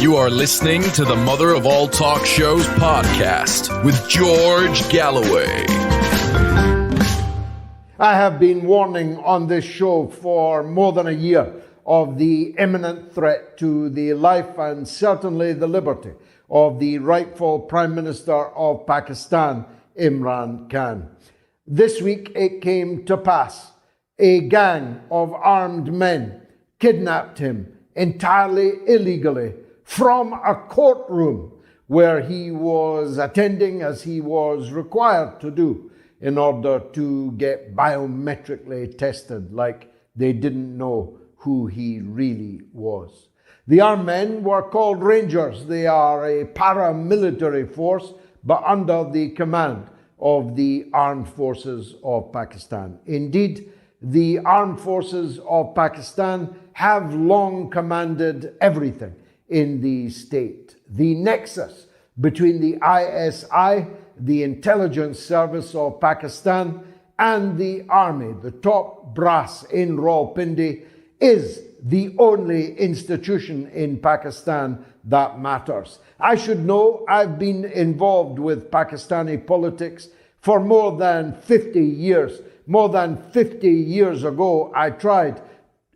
You are listening to the Mother of All Talk Shows podcast with George Galloway. I have been warning on this show for more than a year of the imminent threat to the life and certainly the liberty of the rightful Prime Minister of Pakistan, Imran Khan. This week it came to pass. A gang of armed men kidnapped him entirely illegally from a courtroom where he was attending, as he was required to do, in order to get biometrically tested, like they didn't know who he really was. The armed men were called Rangers. They are a paramilitary force, but under the command of the Armed Forces of Pakistan. Indeed, the Armed Forces of Pakistan have long commanded everything in the state. The nexus between the ISI, the intelligence service of Pakistan, and the army, the top brass in Rawalpindi, is the only institution in Pakistan that matters. I should know I've been involved with Pakistani politics for more than 50 years. More than 50 years ago, I tried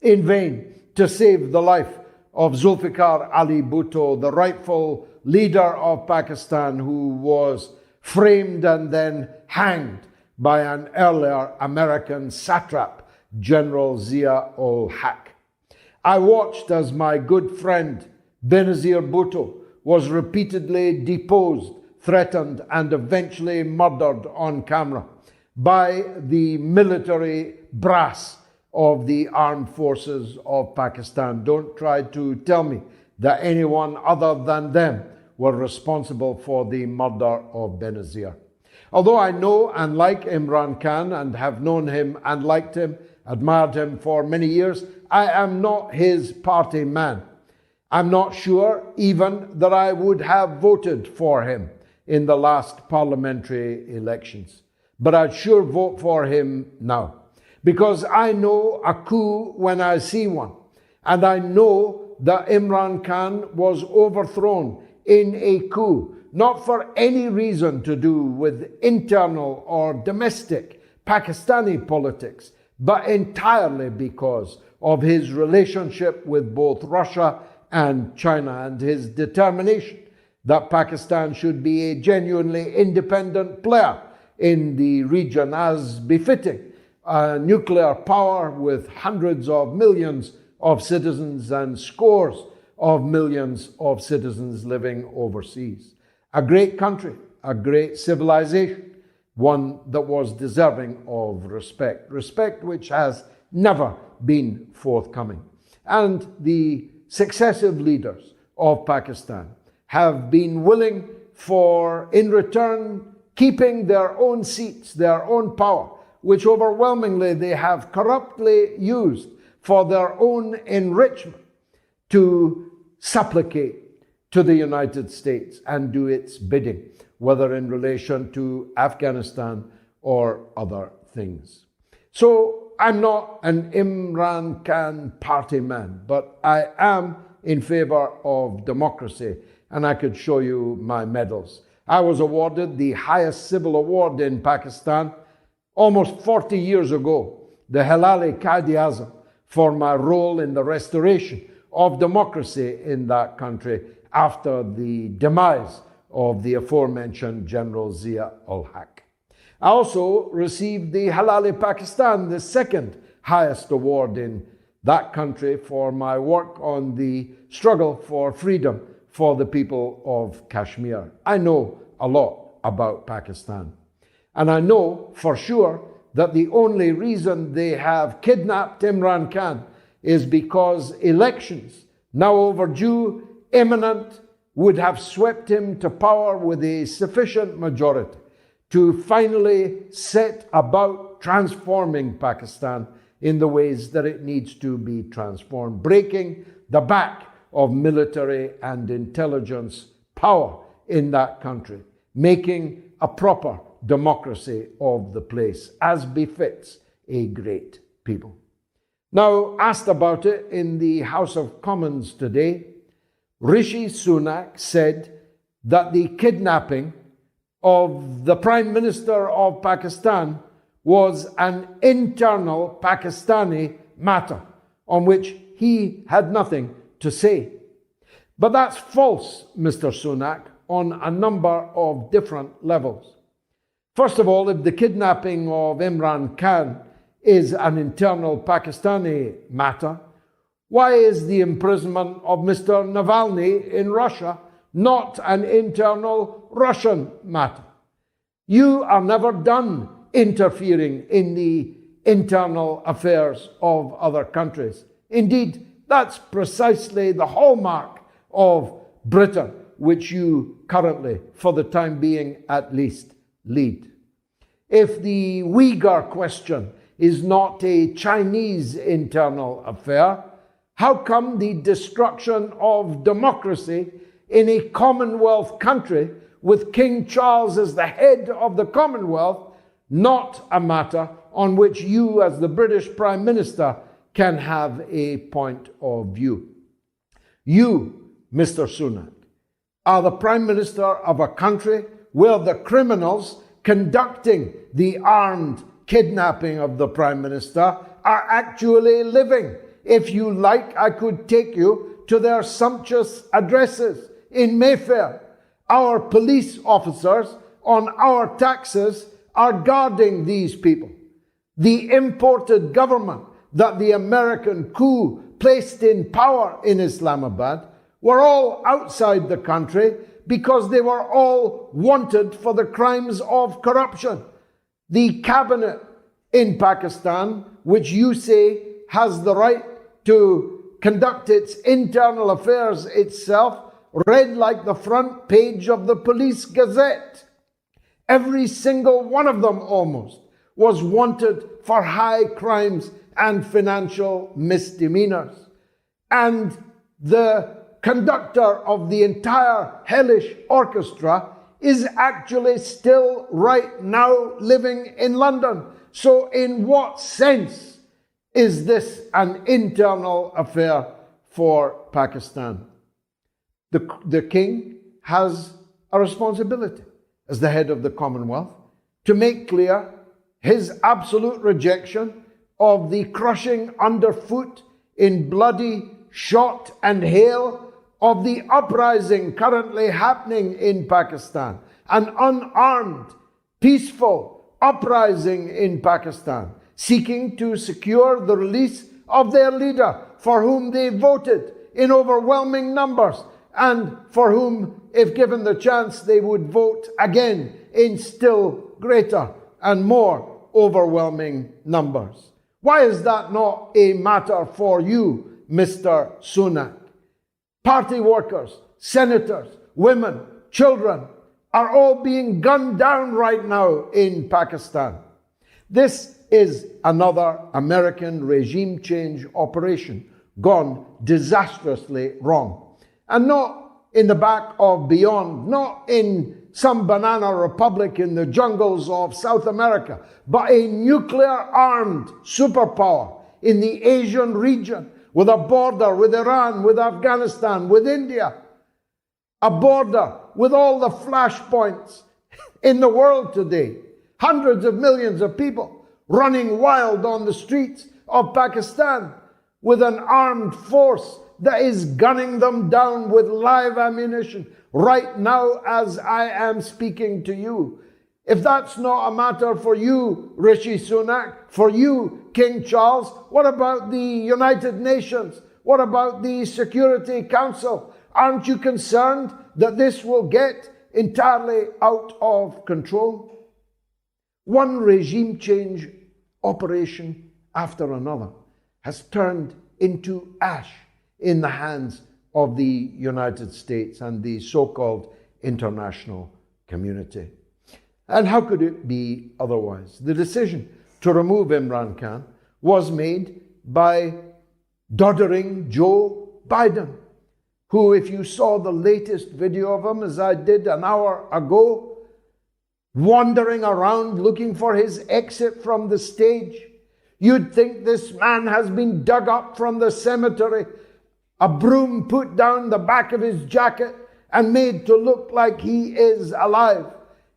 in vain to save the life of Zulfikar Ali Bhutto, the rightful leader of Pakistan, who was framed and then hanged by an earlier American satrap, General Zia-ul-Haq. I watched as my good friend Benazir Bhutto was repeatedly deposed, threatened, and eventually murdered on camera by the military brass of the Armed Forces of Pakistan. Don't try to tell me that anyone other than them were responsible for the murder of Benazir. Although I know and like Imran Khan and have known him and liked him, admired him for many years, I am not his party man. I'm not sure even that I would have voted for him in the last parliamentary elections. But I'd sure vote for him now, because I know a coup when I see one. And I know that Imran Khan was overthrown in a coup, not for any reason to do with internal or domestic Pakistani politics, but entirely because of his relationship with both Russia and China and his determination that Pakistan should be a genuinely independent player in the region, as befitting a nuclear power with hundreds of millions of citizens and scores of millions of citizens living overseas. A great country, a great civilization, one that was deserving of respect, respect which has never been forthcoming. And the successive leaders of Pakistan have been willing for, in return, keeping their own seats, their own power, which overwhelmingly they have corruptly used for their own enrichment, to supplicate to the United States and do its bidding, whether in relation to Afghanistan or other things. So I'm not an Imran Khan party man, but I am in favor of democracy, and I could show you my medals. I was awarded the highest civil award in Pakistan almost 40 years ago, the Hilal-e-Qaid-e-Azam, for my role in the restoration of democracy in that country after the demise of the aforementioned General Zia-ul-Haq. I also received the Hilal-e-Pakistan, the second highest award in that country, for my work on the struggle for freedom for the people of Kashmir. I know a lot about Pakistan. And I know for sure that the only reason they have kidnapped Imran Khan is because elections, now overdue, imminent, would have swept him to power with a sufficient majority to finally set about transforming Pakistan in the ways that it needs to be transformed, breaking the back of military and intelligence power in that country, making a proper democracy of the place, as befits a great people. Now, asked about it in the House of Commons today, Rishi Sunak said that the kidnapping of the Prime Minister of Pakistan was an internal Pakistani matter on which he had nothing to say. But that's false, Mr. Sunak, on a number of different levels. First of all, if the kidnapping of Imran Khan is an internal Pakistani matter, why is the imprisonment of Mr. Navalny in Russia not an internal Russian matter? You are never done interfering in the internal affairs of other countries. Indeed, that's precisely the hallmark of Britain, which you currently, for the time being at least, lead. If the Uyghur question is not a Chinese internal affair, how come the destruction of democracy in a Commonwealth country with King Charles as the head of the Commonwealth not a matter on which you as the British Prime Minister can have a point of view? You, Mr. Sunak, are the Prime Minister of a country where the criminals conducting the armed kidnapping of the Prime Minister are actually living. If you like, I could take you to their sumptuous addresses in Mayfair. Our police officers on our taxes are guarding these people. The imported government that the American coup placed in power in Islamabad were all outside the country because they were all wanted for the crimes of corruption. The cabinet in Pakistan, which you say has the right to conduct its internal affairs itself, read like the front page of the Police Gazette. Every single one of them almost was wanted for high crimes and financial misdemeanors. And the conductor of the entire hellish orchestra is actually still right now living in London. So in what sense is this an internal affair for Pakistan? The king has a responsibility as the head of the Commonwealth to make clear his absolute rejection of the crushing underfoot in bloody shot and hail of the uprising currently happening in Pakistan, an unarmed, peaceful uprising in Pakistan, seeking to secure the release of their leader, for whom they voted in overwhelming numbers, and for whom, if given the chance, they would vote again in still greater and more overwhelming numbers. Why is that not a matter for you, Mr. Sunak? Party workers, senators, women, children are all being gunned down right now in Pakistan. This is another American regime change operation gone disastrously wrong. And not in the back of beyond, not in some banana republic in the jungles of South America, but a nuclear-armed superpower in the Asian region, with a border with Iran, with Afghanistan, with India, a border with all the flashpoints in the world today, hundreds of millions of people running wild on the streets of Pakistan, with an armed force that is gunning them down with live ammunition right now as I am speaking to you. If that's not a matter for you, Rishi Sunak, for you, King Charles, what about the United Nations? What about the Security Council? Aren't you concerned that this will get entirely out of control? One regime change operation after another has turned into ash in the hands of the United States and the so-called international community. And how could it be otherwise? The decision to remove Imran Khan was made by doddering Joe Biden, who, if you saw the latest video of him, as I did an hour ago, wandering around looking for his exit from the stage, you'd think this man has been dug up from the cemetery a broom put down the back of his jacket and made to look like he is alive.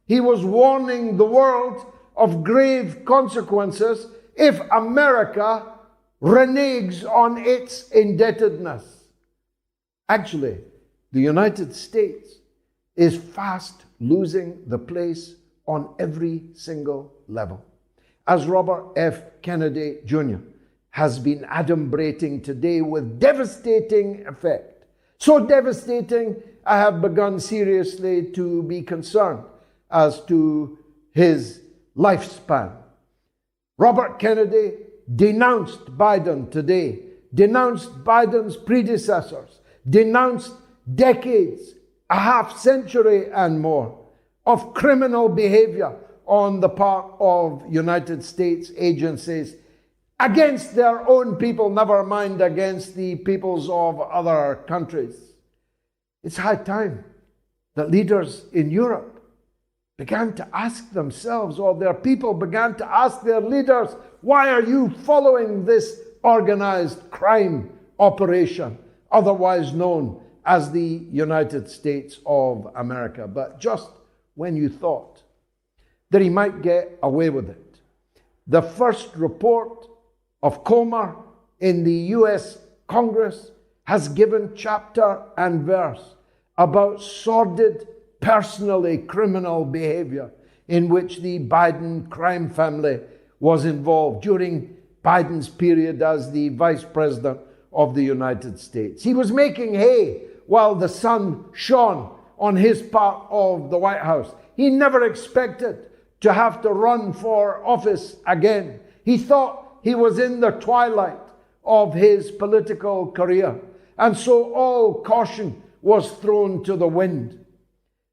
He was warning the world of grave consequences if America reneges on its indebtedness. Actually, the United States is fast losing the place on every single level. As Robert F. Kennedy Jr. has been adumbrating today with devastating effect. So devastating, I have begun seriously to be concerned as to his lifespan. Robert Kennedy denounced Biden today, denounced Biden's predecessors, denounced decades, a half century and more of criminal behavior on the part of United States agencies against their own people, never mind against the peoples of other countries. It's high time that leaders in Europe began to ask themselves, or their people began to ask their leaders, why are you following this organized crime operation, otherwise known as the United States of America? But just when you thought that he might get away with it, the first report of Comer in the US Congress has given chapter and verse about sordid, personally criminal behavior in which the Biden crime family was involved during Biden's period as the Vice President of the United States. He was making hay while the sun shone on his part of the White House. He never expected to have to run for office again. He thought he was in the twilight of his political career, and so all caution was thrown to the wind.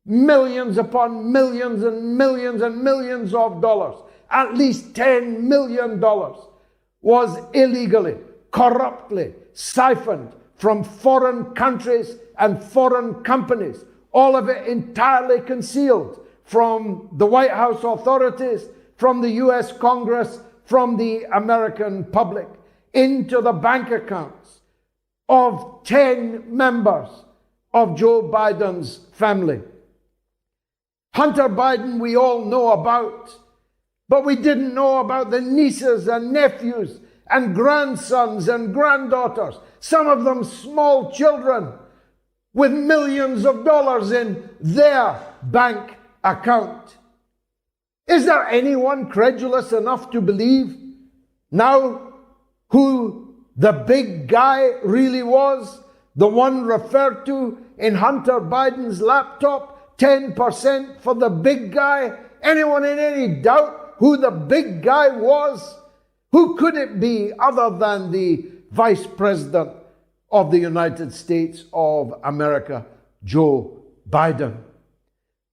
Millions upon millions and millions and millions of dollars, at least $10 million, was illegally, corruptly siphoned from foreign countries and foreign companies, all of it entirely concealed from the White House authorities, from the US Congress, from the American public, into the bank accounts of 10 members of Joe Biden's family. Hunter Biden we all know about, but we didn't know about the nieces and nephews and grandsons and granddaughters, some of them small children with millions of dollars in their bank account. Is there anyone credulous enough to believe now who the big guy really was? The one referred to in Hunter Biden's laptop, 10% for the big guy? Anyone in any doubt who the big guy was? Who could it be other than the Vice President of the United States of America, Joe Biden?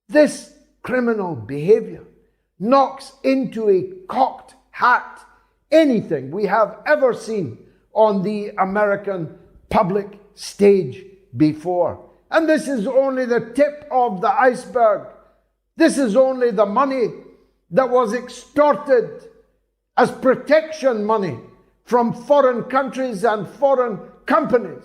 This criminal behavior knocks into a cocked hat anything we have ever seen on the American public stage before. And this is only the tip of the iceberg. This is only the money that was extorted as protection money from foreign countries and foreign companies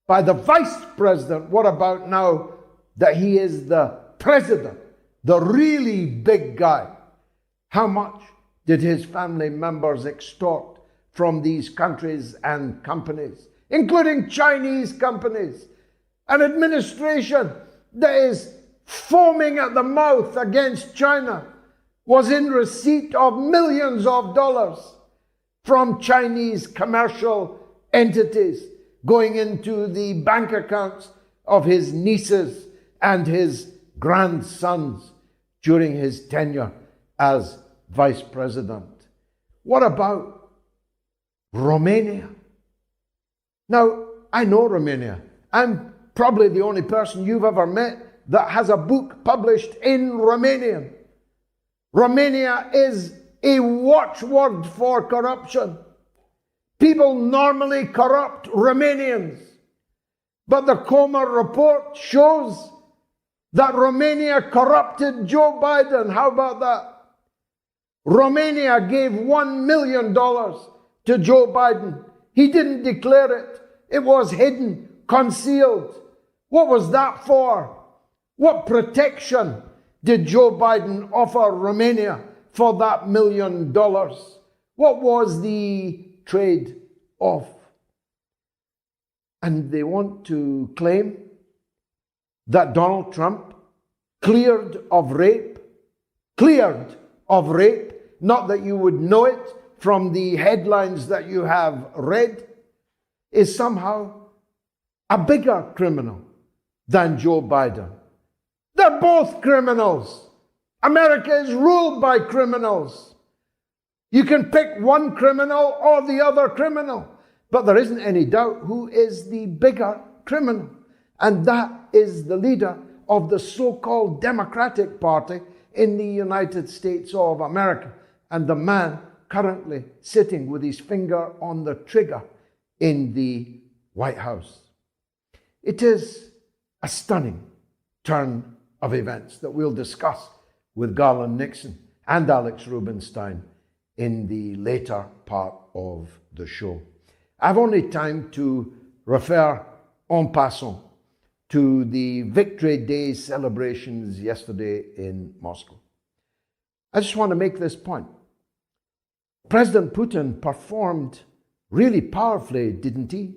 by the Vice President. What about now that he is the President, the really big guy? How much did his family members extort from these countries and companies, including Chinese companies? An administration that is foaming at the mouth against China was in receipt of millions of dollars from Chinese commercial entities going into the bank accounts of his nieces and his grandsons during his tenure as Vice President. What about Romania? Now, I know Romania. I'm probably the only person you've ever met that has a book published in Romanian. Romania is a watchword for corruption. People normally corrupt Romanians. But the Comer report shows that Romania corrupted Joe Biden. How about that? Romania gave $1 million to Joe Biden. He didn't declare it It was hidden, concealed. What was that for? What protection did Joe Biden offer Romania for that $1 million? What was the trade-off? And they want to claim that Donald Trump cleared of rape, not that you would know it from the headlines that you have read, is somehow a bigger criminal than Joe Biden. They're both criminals. America is ruled by criminals. You can pick one criminal or the other criminal, but there isn't any doubt who is the bigger criminal. And that is the leader of the so-called Democratic Party in the United States of America, and the man currently sitting with his finger on the trigger in the White House. It is a stunning turn of events that we'll discuss with Garland Nixon and Alex Rubinstein in the later part of the show. I've only time to refer en passant to the Victory Day celebrations yesterday in Moscow. I just want to make this point. President Putin performed really powerfully, didn't he?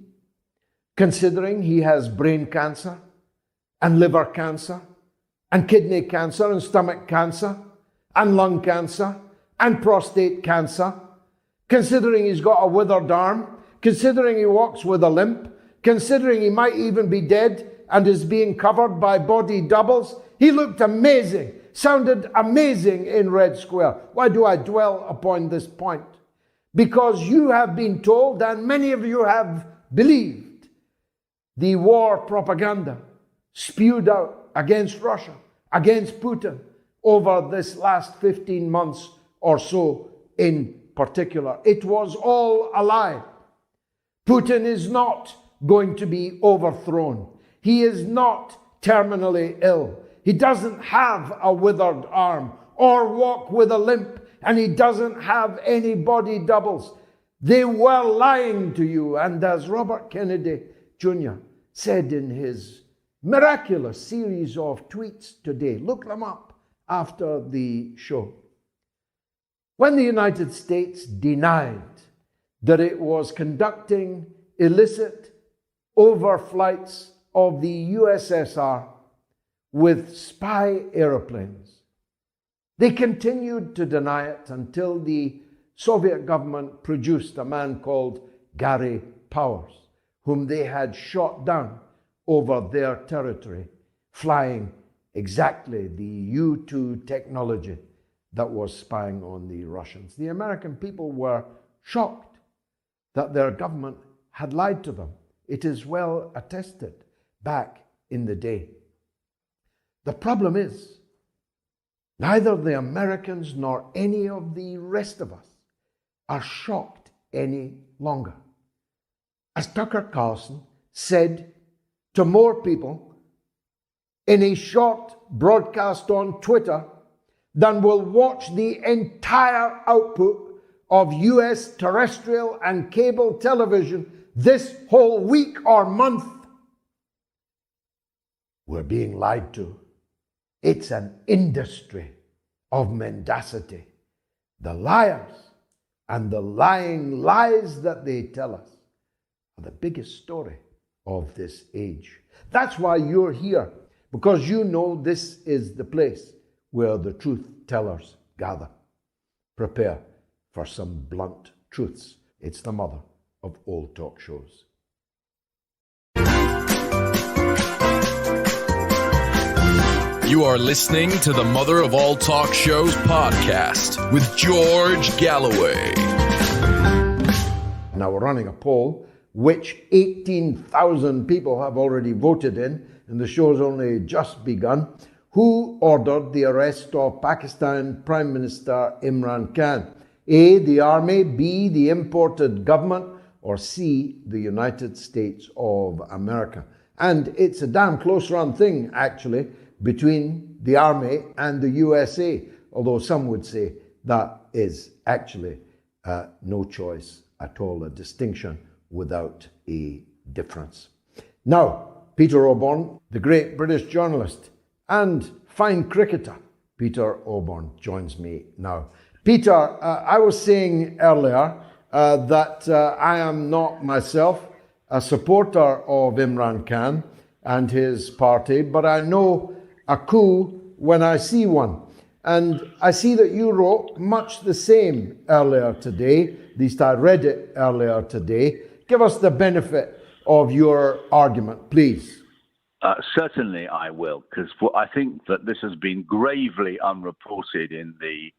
Considering he has brain cancer and liver cancer and kidney cancer and stomach cancer and lung cancer and prostate cancer, considering he's got a withered arm, considering he walks with a limp, considering he might even be dead and is being covered by body doubles, he looked amazing, sounded amazing in Red Square. Why do I dwell upon this point? Because you have been told, and many of you have believed, the war propaganda spewed out against Russia, against Putin, over this last 15 months or so in particular. It was all a lie. Putin is not going to be overthrown. He is not terminally ill. He doesn't have a withered arm or walk with a limp, and he doesn't have any body doubles. They were lying to you. And as Robert Kennedy Jr. said in his miraculous series of tweets today, look them up after the show. When the United States denied that it was conducting illicit overflights of the USSR with spy airplanes, they continued to deny it until the Soviet government produced a man called Gary Powers, whom they had shot down over their territory, flying exactly the U-2 technology that was spying on the Russians. The American people were shocked that their government had lied to them. It is well attested back in the day. The problem is, neither the Americans nor any of the rest of us are shocked any longer. As Tucker Carlson said to more people in a short broadcast on Twitter than will watch the entire output of US terrestrial and cable television this whole week or month. We're being lied to. It's an industry of mendacity. The liars and the lying lies that they tell us are the biggest story of this age. That's why you're here, because you know this is the place where the truth tellers gather. Prepare for some blunt truths. It's the mother of all talk shows. You are listening to the Mother of All Talk Shows podcast with George Galloway. Now we're running a poll, which 18,000 people have already voted in, and the show's only just begun. Who ordered the arrest of Pakistan Prime Minister Imran Khan? A, the army, B, the imported government, or C, the United States of America? And it's a damn close run thing, actually, between the army and the USA, although some would say that is actually no choice at all, a distinction without a difference. Now, Peter Oborne, the great British journalist and fine cricketer, Peter Oborne joins me now. Peter, I was saying earlier that I am not myself a supporter of Imran Khan and his party, but I know a coup when I see one. And I see that you wrote much the same earlier today, at least I read it earlier today. Give us the benefit of your argument, please. Certainly I will, because I think that this has been gravely unreported in the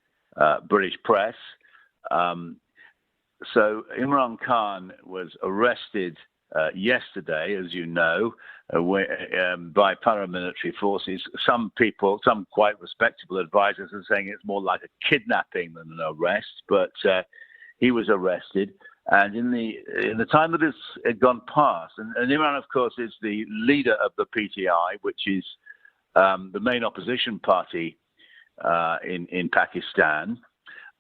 British press. So Imran Khan was arrested yesterday, as you know, by paramilitary forces. Some people, some quite respectable advisors are saying it's more like a kidnapping than an arrest, but he was arrested. And in the time that it's gone past, and Imran, of course, is the leader of the PTI, which is the main opposition party in Pakistan,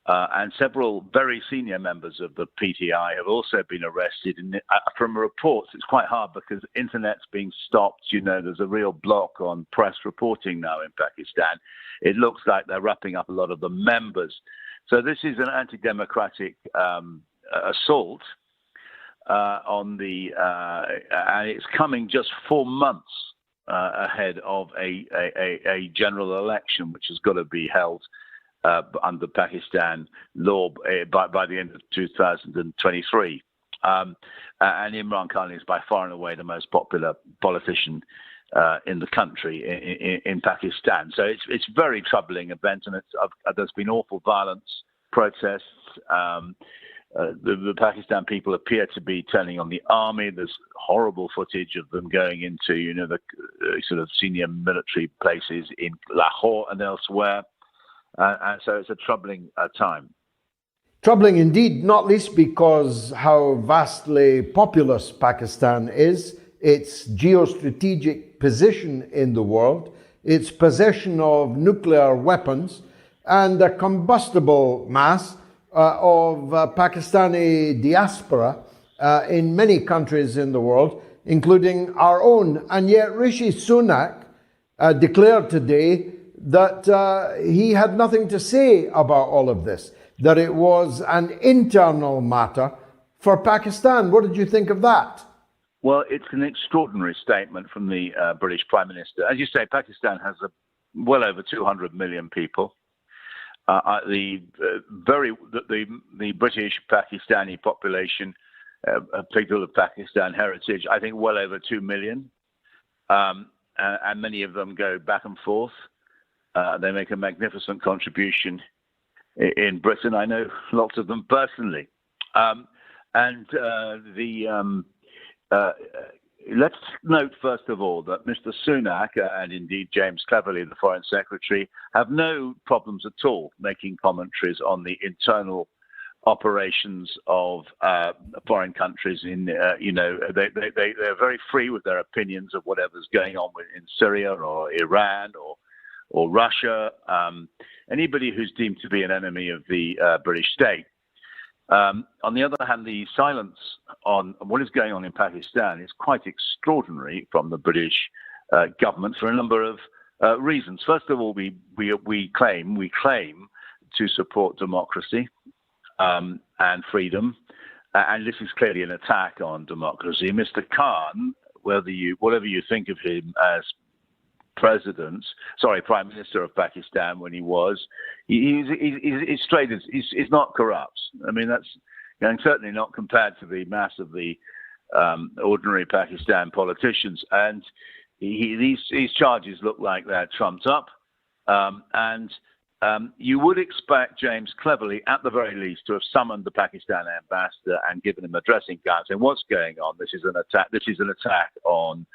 and several very senior members of the PTI have also been arrested. And from reports, it's quite hard because the internet's being stopped. You know, there's a real block on press reporting now in Pakistan. It looks like they're wrapping up a lot of the members. So this is an anti-democratic assault on the, and it's coming just 4 months ahead of a general election, which has got to be held under Pakistan law by the end of 2023. And Imran Khan is by far and away the most popular politician in the country, in Pakistan. So it's very troubling event, and there's been awful violence, protests. The Pakistan people appear to be turning on the army. There's horrible footage of them going into, you know, the sort of senior military places in Lahore and elsewhere. And so it's a troubling time. Troubling indeed, not least because how vastly populous Pakistan is, its geostrategic position in the world, its possession of nuclear weapons, and a combustible mass of Pakistani diaspora in many countries in the world, including our own. And yet Rishi Sunak declared today that he had nothing to say about all of this, that it was an internal matter for Pakistan. What did you think of that? Well, it's an extraordinary statement from the British Prime Minister. As you say, Pakistan has well over 200 million people. The British Pakistani population, people of Pakistan heritage, I think well over 2 million, and many of them go back and forth. They make a magnificent contribution in Britain. I know lots of them personally. Let's note, first of all, that Mr. Sunak and indeed James Cleverly, the Foreign Secretary, have no problems at all making commentaries on the internal operations of foreign countries. They're very free with their opinions of whatever's going on in Syria or Iran or Russia, anybody who's deemed to be an enemy of the British state. On the other hand, the silence on what is going on in Pakistan is quite extraordinary from the British government for a number of reasons. First of all, we claim to support democracy and freedom, and this is clearly an attack on democracy. Mr. Khan, whatever you think of him as Prime Minister of Pakistan when he was, he's straight. He's not corrupt. I mean, that's certainly not compared to the mass of the ordinary Pakistan politicians. And these charges look like they're trumped up. And you would expect James Cleverly, at the very least, to have summoned the Pakistan ambassador and given him a dressing gown saying, "What's going on? This is an attack. This is an attack on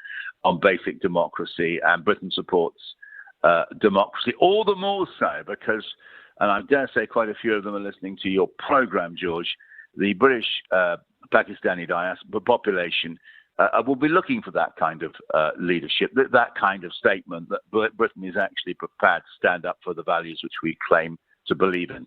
basic democracy, and Britain supports democracy." All the more so because, and I dare say quite a few of them are listening to your program, George, the British Pakistani diaspora population will be looking for that kind of leadership, that kind of statement that Britain is actually prepared to stand up for the values which we claim to believe in.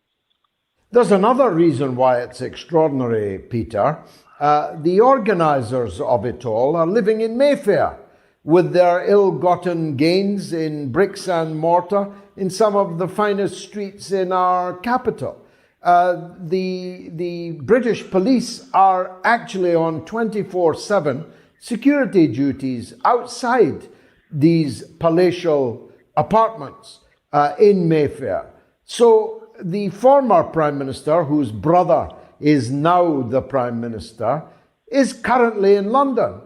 There's another reason why it's extraordinary, Peter. The organisers of it all are living in Mayfair with their ill-gotten gains in bricks and mortar in some of the finest streets in our capital. The British police are actually on 24/7 security duties outside these palatial apartments in Mayfair. So the former Prime Minister, whose brother is now the Prime Minister, is currently in London.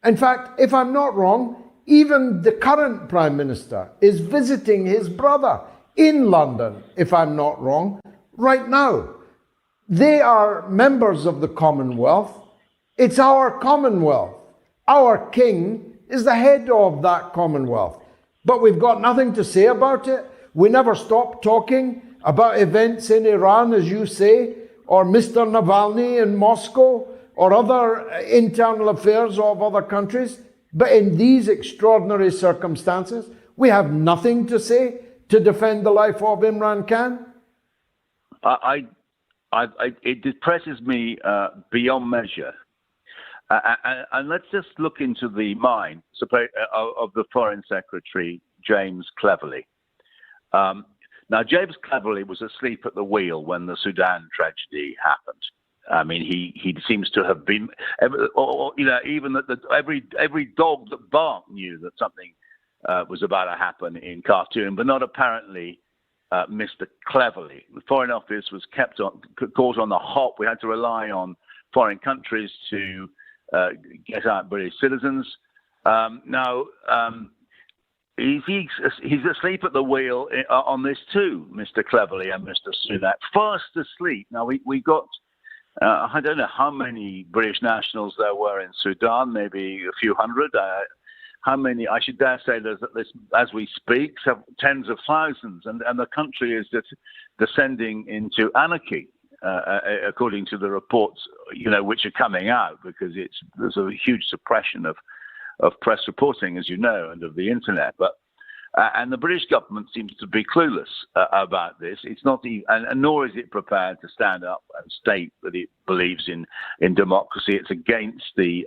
In fact, if I'm not wrong, even the current Prime Minister is visiting his brother in London, if I'm not wrong, right now. They are members of the Commonwealth. It's our Commonwealth. Our king is the head of that Commonwealth. But we've got nothing to say about it. We never stop talking about events in Iran, as you say, or Mr. Navalny in Moscow, or other internal affairs of other countries. But in these extraordinary circumstances, we have nothing to say to defend the life of Imran Khan. It depresses me beyond measure. And let's just look into the mind of the Foreign Secretary, James Cleverly. Now, James Cleverly was asleep at the wheel when the Sudan tragedy happened. I mean, he seems to have been, even that every dog that barked knew that something was about to happen in Khartoum, but not apparently Mr. Cleverly. The Foreign Office was caught on the hop. We had to rely on foreign countries to get out British citizens. Now, he's asleep at the wheel on this too, Mr. Cleverly and Mr. Sunak. Fast asleep. Now, we got, I don't know how many British nationals there were in Sudan, maybe a few hundred. How many? I should dare say there's, as we speak, tens of thousands, and the country is just descending into anarchy, according to the reports, which are coming out, because there's a huge suppression of press reporting, as you know, and of the internet. But and the British government seems to be clueless about this. It's not, and nor is it prepared to stand up and state that it believes in democracy. It's against the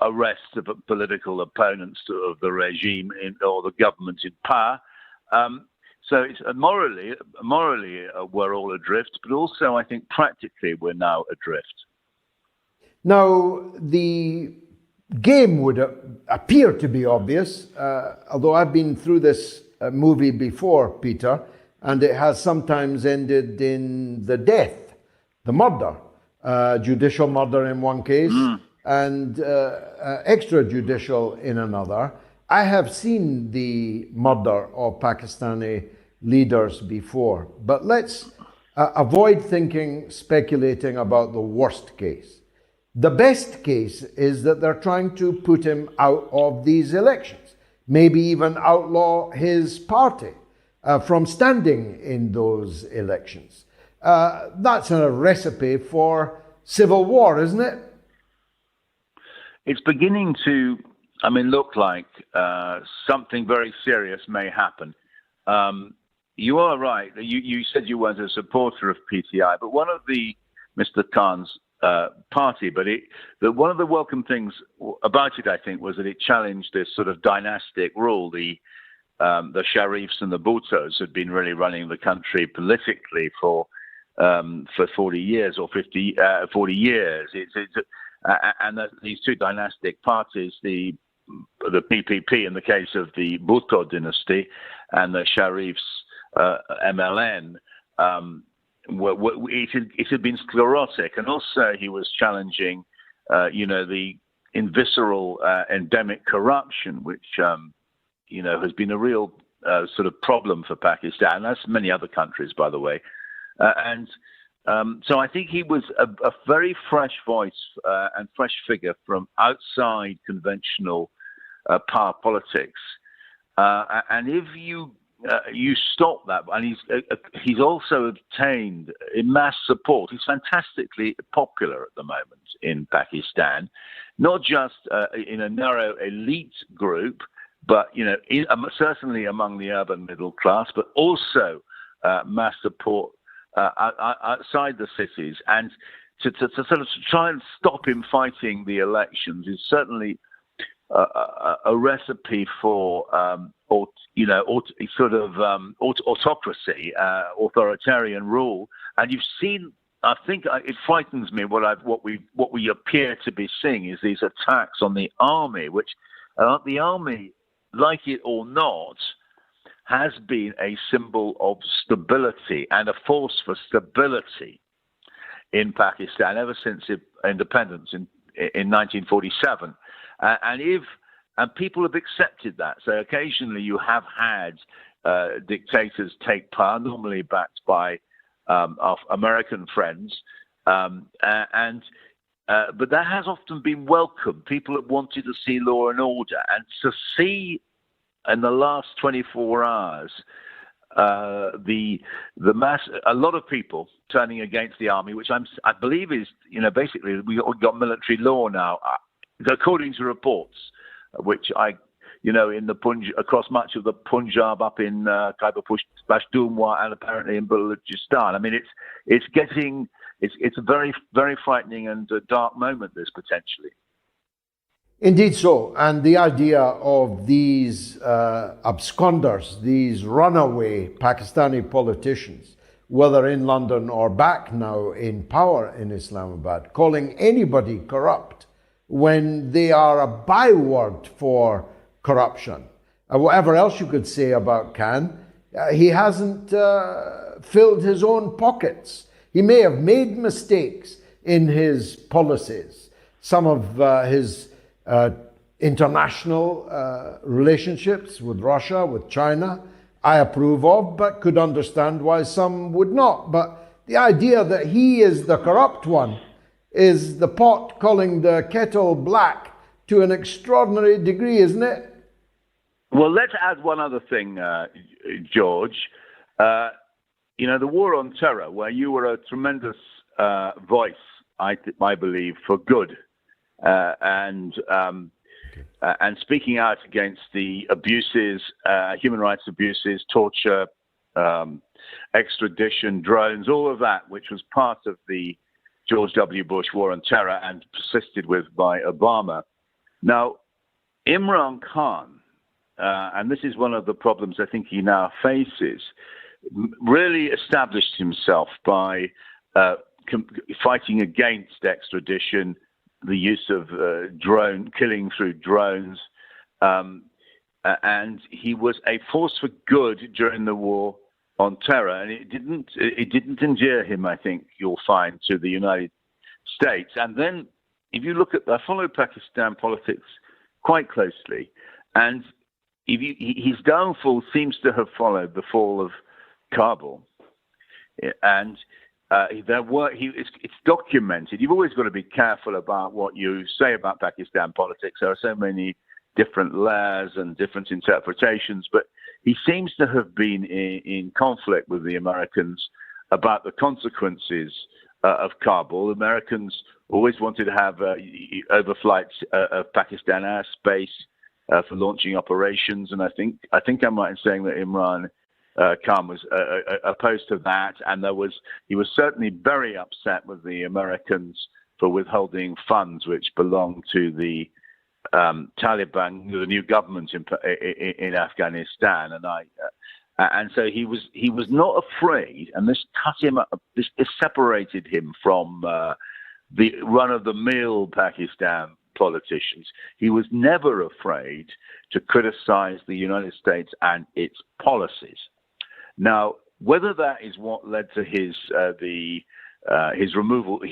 arrest of political opponents of the regime or the government in power. So it's morally we're all adrift, but also I think practically we're now adrift. Now, the game would appear to be obvious, although I've been through this movie before, Peter, and it has sometimes ended in the death, the murder, judicial murder in one case, and extrajudicial in another. I have seen the murder of Pakistani leaders before, but let's avoid speculating about the worst case. The best case is that they're trying to put him out of these elections, maybe even outlaw his party from standing in those elections. That's a recipe for civil war, isn't it? It's beginning to, look like something very serious may happen. You are right. You said you weren't a supporter of PTI, but one of Mr. Khan's party, but one of the welcome things about it, I think, was that it challenged this sort of dynastic rule. The Sharifs and the Bhuttos had been really running the country politically for 40 years or 40 years. And these two dynastic parties, the PPP in the case of the Bhutto dynasty and the Sharifs MLN, it had been sclerotic, and also he was challenging, the visceral endemic corruption, which has been a real sort of problem for Pakistan. That's many other countries, by the way, so I think he was a very fresh voice and fresh figure from outside conventional power politics, and if you stop that, and he's also obtained mass support. He's fantastically popular at the moment in Pakistan, not just in a narrow elite group, but certainly among the urban middle class, but also mass support outside the cities, and to sort of try and stop him fighting the elections is certainly a recipe for autocracy, authoritarian rule. And you've seen, I think it frightens me what we appear to be seeing is these attacks on the army, which the army, like it or not, has been a symbol of stability and a force for stability in Pakistan ever since independence in 1947. And people have accepted that. So occasionally you have had dictators take power, normally backed by our American friends, but that has often been welcome. People have wanted to see law and order, and to see in the last 24 hours the mass, a lot of people turning against the army, which I believe is, basically we got military law now, according to reports, which in the across much of the Punjab, up in Khyber Pakhtunkhwa, and apparently in Balochistan. I mean, it's a very, very frightening and dark moment, this, potentially. Indeed so. And the idea of these absconders, these runaway Pakistani politicians, whether in London or back now in power in Islamabad, calling anybody corrupt when they are a byword for corruption. Whatever else you could say about Khan, he hasn't filled his own pockets. He may have made mistakes in his policies. Some of his international relationships with Russia, with China, I approve of, but could understand why some would not. But the idea that he is the corrupt one is the pot calling the kettle black to an extraordinary degree, isn't it? Well, let's add one other thing, George. The war on terror, where you were a tremendous voice, I believe, for good, and speaking out against the abuses, human rights abuses, torture, extradition, drones, all of that, which was part of the George W. Bush war on terror and persisted with by Obama. Now, Imran Khan, and this is one of the problems I think he now faces, really established himself by fighting against extradition, the use of killing through drones, and he was a force for good during the war on terror, and it didn't endear him, I think you'll find, to the United States. And then, if you look I follow Pakistan politics quite closely, and his downfall seems to have followed the fall of Kabul, and it's documented. You've always got to be careful about what you say about Pakistan politics. There are so many different layers and different interpretations, but he seems to have been in conflict with the Americans about the consequences of Kabul. Americans always wanted to have overflights of Pakistan airspace for launching operations, and I think I'm right in saying that Imran Khan was opposed to that, and he was certainly very upset with the Americans for withholding funds which belonged to the Taliban, the new government in Afghanistan, and so he was not afraid, and this cut him up. This separated him from the run-of-the-mill Pakistan politicians. He was never afraid to criticize the United States and its policies. Now, whether that is what led to his removal, when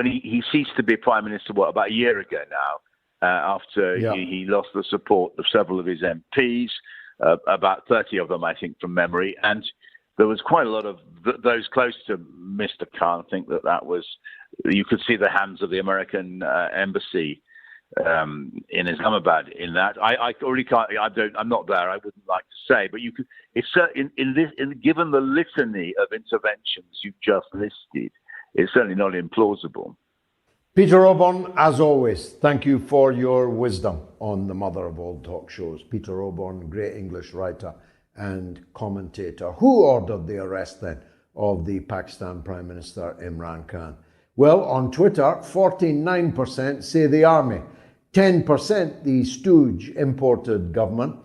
he ceased to be prime minister, about a year ago now, after he lost the support of several of his MPs, about 30 of them, I think, from memory, and there was quite a lot of those close to Mr. Khan think that was, you could see the hands of the American embassy in Islamabad in that. I already can't. I'm not there. I wouldn't like to say, but you could. It's given the litany of interventions you've just listed, it's certainly not implausible. Peter Oborne, as always, thank you for your wisdom on the mother of all talk shows. Peter Oborne, great English writer and commentator. Who ordered the arrest then of the Pakistan Prime Minister Imran Khan? Well, on Twitter, 49% say the army, 10% the stooge imported government,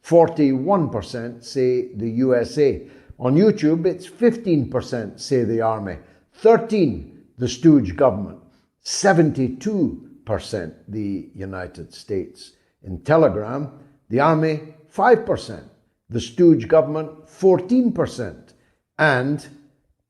41% say the USA. On YouTube, it's 15% say the army, 13% the stooge government, 72% the United States. In Telegram, the army, 5%, the stooge government, 14%, and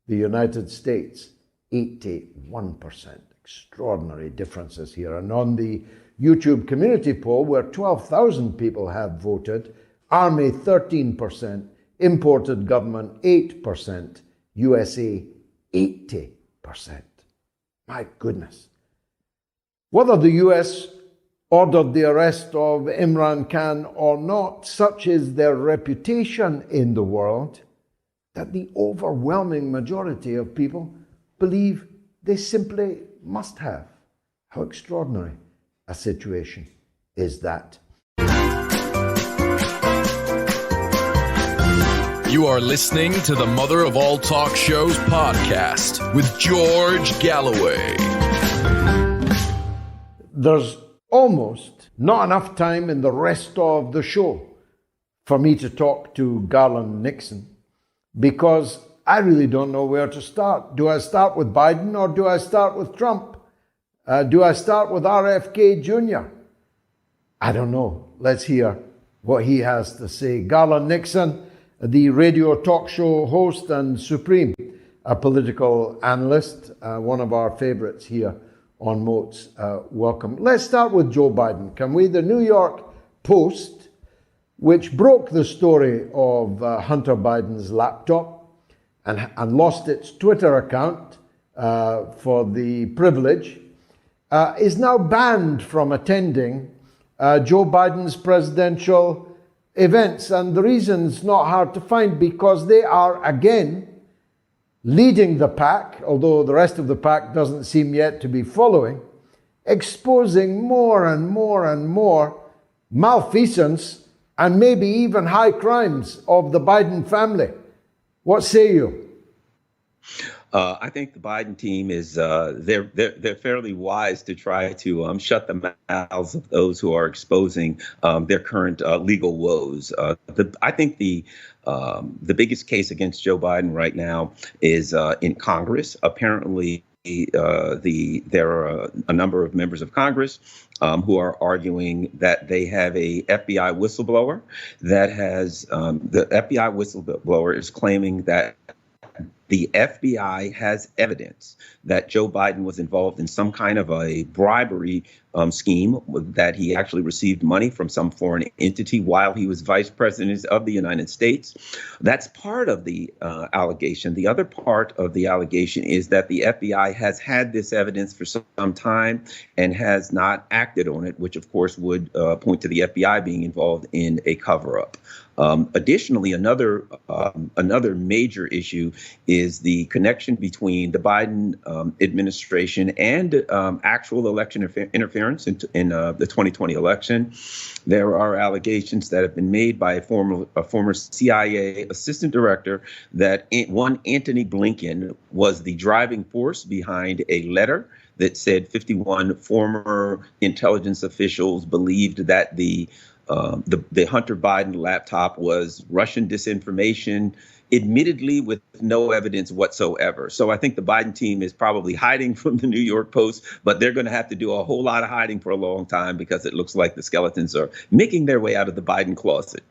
the United States, 81%. Extraordinary differences here. And on the YouTube community poll, where 12,000 people have voted, army 13%, imported government 8%, USA 80%. My goodness. Whether the US ordered the arrest of Imran Khan or not, such is their reputation in the world that the overwhelming majority of people believe they simply must have. How extraordinary a situation is that? You are listening to the Mother of All Talk Shows podcast with George Galloway. There's almost not enough time in the rest of the show for me to talk to Garland Nixon, because I really don't know where to start. Do I start with Biden or do I start with Trump? Do I start with RFK Jr.? I don't know. Let's hear what he has to say. Garland Nixon, the radio talk show host and supreme political analyst, one of our favorites here on MOATS. Welcome. Let's start with Joe Biden, can we? The New York Post, which broke the story of Hunter Biden's laptop and lost its Twitter account for the privilege, is now banned from attending Joe Biden's presidential events. And the reason's not hard to find, because they are, again, leading the pack, although the rest of the pack doesn't seem yet to be following, exposing more and more and more malfeasance and maybe even high crimes of the Biden family. What say you? I think the Biden team is they're fairly wise to try to shut the mouths of those who are exposing their current legal woes. I think the biggest case against Joe Biden right now is in Congress. Apparently, there are a number of members of Congress who are arguing that they have a FBI whistleblower that has the FBI whistleblower is claiming that the FBI has evidence that Joe Biden was involved in some kind of a bribery scheme, that he actually received money from some foreign entity while he was vice president of the United States. That's part of the allegation. The other part of the allegation is that the FBI has had this evidence for some time and has not acted on it, which of course would point to the FBI being involved in a cover-up. Additionally, another major issue is the connection between the Biden administration and actual election interference in the 2020 election. There are allegations that have been made by a former CIA assistant director that one Anthony Blinken was the driving force behind a letter that said 51 former intelligence officials believed that the Hunter Biden laptop was Russian disinformation, admittedly with no evidence whatsoever. So I think the Biden team is probably hiding from the New York Post, but they're going to have to do a whole lot of hiding for a long time, because it looks like the skeletons are making their way out of the Biden closet.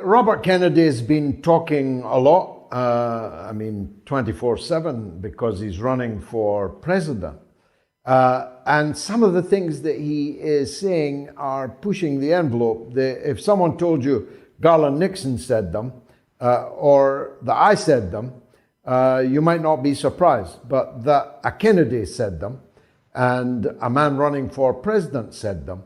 Robert Kennedy has been talking a lot, 24/7, because he's running for president. And some of the things that he is saying are pushing the envelope. If someone told you Garland Nixon said them, or that I said them, you might not be surprised. But that a Kennedy said them, and a man running for president said them,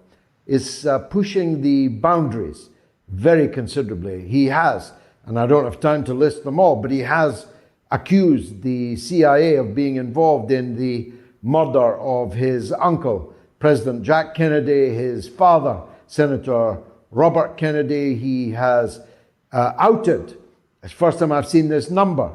is pushing the boundaries very considerably. He has, and I don't have time to list them all, but he has accused the CIA of being involved in the murder of his uncle, President Jack Kennedy, his father, Senator Robert Kennedy. He has outed, it's the first time I've seen this number,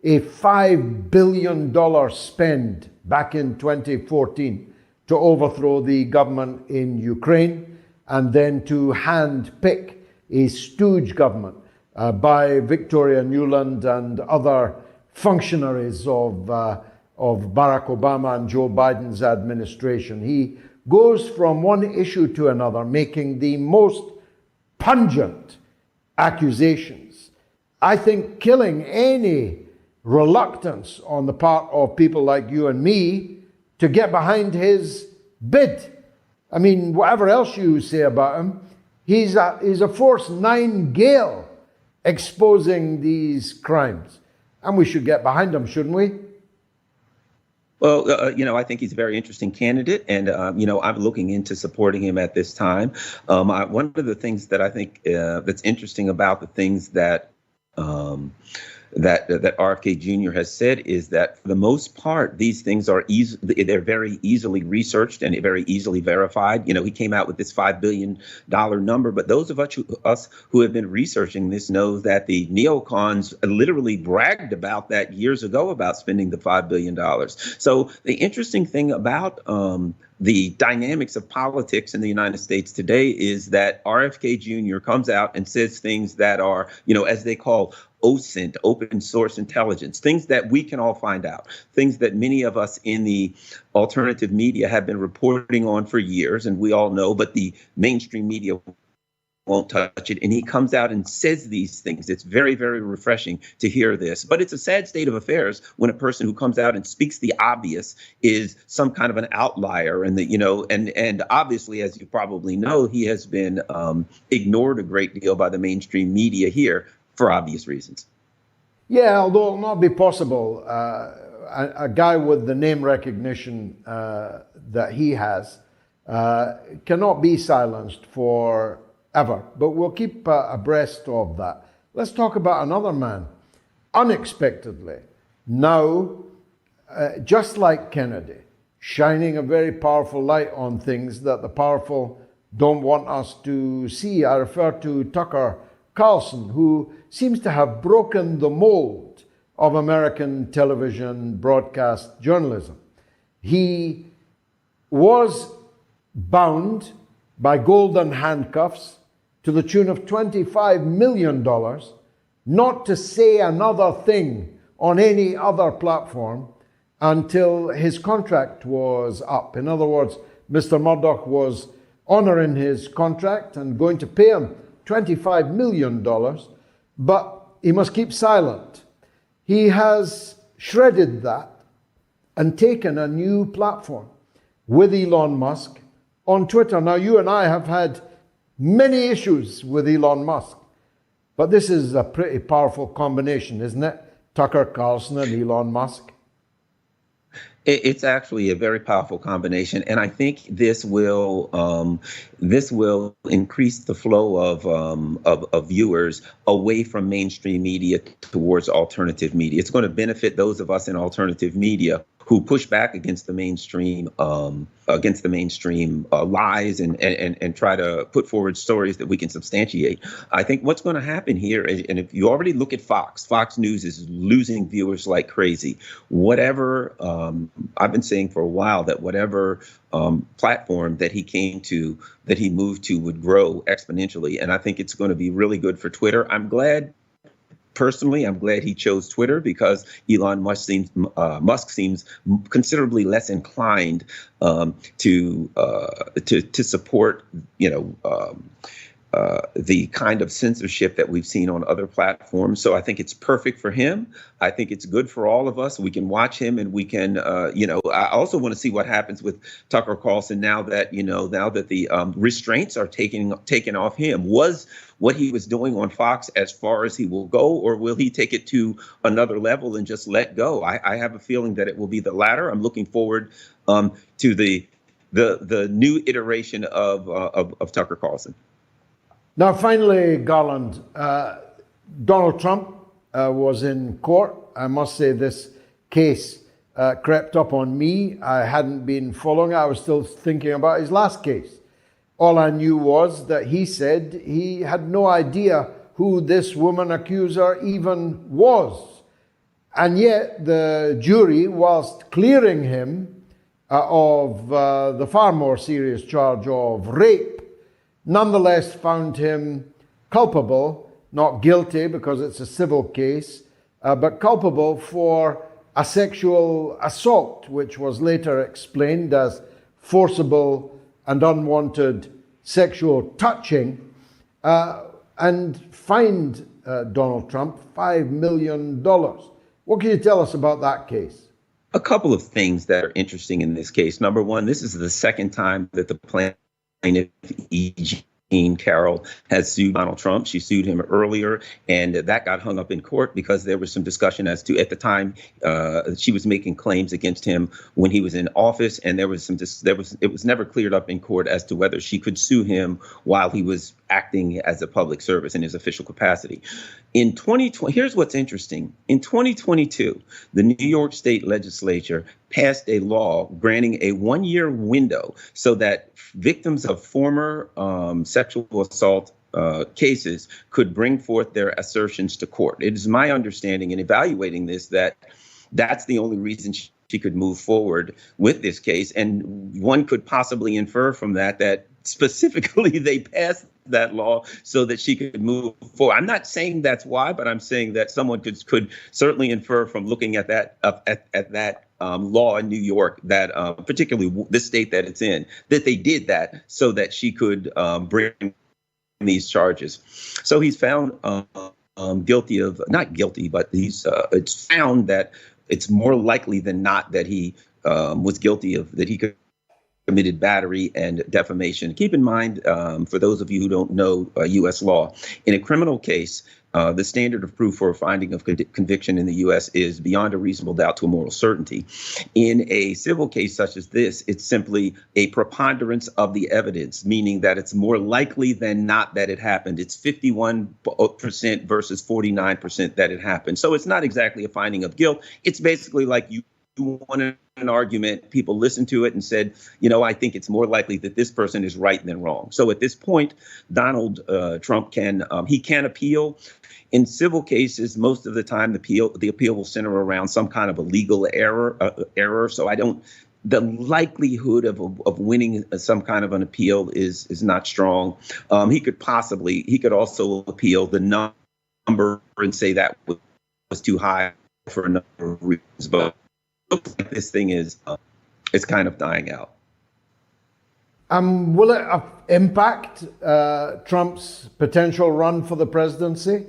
a $5 billion spend back in 2014 to overthrow the government in Ukraine and then to hand-pick a stooge government by Victoria Nuland and other functionaries of Barack Obama and Joe Biden's administration. He goes from one issue to another, making the most pungent accusations. I think killing any reluctance on the part of people like you and me to get behind his bid. I mean, whatever else you say about him, he's a force 9 gale exposing these crimes. And we should get behind him, shouldn't we? Well, I think he's a very interesting candidate, and I'm looking into supporting him at this time. One of the things that I think that's interesting about the things that that RFK Jr. has said is that for the most part, these things are they're very easily researched and very easily verified. He came out with this $5 billion number, but those of us who have been researching this know that the neocons literally bragged about that years ago about spending the $5 billion. So the interesting thing about the dynamics of politics in the United States today is that RFK Jr. comes out and says things that are, as they call OSINT, open source intelligence, things that we can all find out, things that many of us in the alternative media have been reporting on for years, and we all know, but the mainstream media won't touch it. And he comes out and says these things. It's very, very refreshing to hear this. But it's a sad state of affairs when a person who comes out and speaks the obvious is some kind of an outlier. And and obviously, as you probably know, he has been ignored a great deal by the mainstream media here for obvious reasons. Yeah, although it'll not be possible. A guy with the name recognition that he has cannot be silenced forever. But we'll keep abreast of that. Let's talk about another man. Unexpectedly, now, just like Kennedy, shining a very powerful light on things that the powerful don't want us to see. I refer to Tucker Carlson, who seems to have broken the mold of American television broadcast journalism. He was bound by golden handcuffs to the tune of $25 million not to say another thing on any other platform until his contract was up. In other words, Mr. Murdoch was honoring his contract and going to pay him $25 million, but he must keep silent. He has shredded that and taken a new platform with Elon Musk on Twitter. Now, you and I have had many issues with Elon Musk, but this is a pretty powerful combination, isn't it? Tucker Carlson and Elon Musk. It's actually a very powerful combination, and I think this will increase the flow of viewers away from mainstream media towards alternative media. It's going to benefit those of us in alternative media who push back against the mainstream lies and try to put forward stories that we can substantiate. I think what's going to happen here, and if you already look at Fox News is losing viewers like crazy. Whatever I've been saying for a while that whatever platform that he moved to would grow exponentially, and I think it's going to be really good for Twitter. Personally, I'm glad he chose Twitter because Elon Musk seems considerably less inclined to support, the kind of censorship that we've seen on other platforms. So I think it's perfect for him. I think it's good for all of us. We can watch him, and we can, I also want to see what happens with Tucker Carlson now that the restraints are taken off him. Was what he was doing on Fox as far as he will go, or will he take it to another level and just let go? I have a feeling that it will be the latter. I'm looking forward to the new iteration of Tucker Carlson. Now, finally, Garland, Donald Trump was in court. I must say this case crept up on me. I hadn't been following. I was still thinking about his last case. All I knew was that he said he had no idea who this woman accuser even was. And yet the jury, whilst clearing him of the far more serious charge of rape, nonetheless found him culpable, not guilty because it's a civil case, but culpable for a sexual assault, which was later explained as forcible and unwanted sexual touching, and fined Donald Trump $5 million. What can you tell us about that case? A couple of things that are interesting in this case. Number one, this is the second time that the plaintiff, E.G. Carroll, has sued Donald Trump. She sued him earlier, and that got hung up in court because there was some discussion as to, at the time, she was making claims against him when he was in office, and it was never cleared up in court as to whether she could sue him while he was acting as a public service in his official capacity. In 2020, here's what's interesting. In 2022, the New York State Legislature passed a law granting a 1-year window so that victims of former sexual assault cases could bring forth their assertions to court. It is my understanding in evaluating this that that's the only reason she could move forward with this case. And one could possibly infer from that specifically they passed that law so that she could move forward. I'm not saying that's why, but I'm saying that someone could certainly infer from looking at that at that law in New York, that particularly the state that it's in, that they did that so that she could bring these charges. So he's found guilty of, not guilty, but it's found that it's more likely than not that he was guilty of, that he committed battery and defamation. Keep in mind, for those of you who don't know U.S. law, in a criminal case, the standard of proof for a finding of conviction in the U.S. is beyond a reasonable doubt to a moral certainty. In a civil case such as this, it's simply a preponderance of the evidence, meaning that it's more likely than not that it happened. It's 51% versus 49% that it happened. So it's not exactly a finding of guilt. It's basically like you wanted an argument, people listened to it and said, I think it's more likely that this person is right than wrong. So at this point, Donald Trump can appeal. In civil cases, most of the time, the appeal will center around some kind of a legal error. So the likelihood of winning some kind of an appeal is not strong. He could also appeal the number and say that was too high for a number of reasons, but looks like this thing is it's kind of dying out. Will it impact Trump's potential run for the presidency?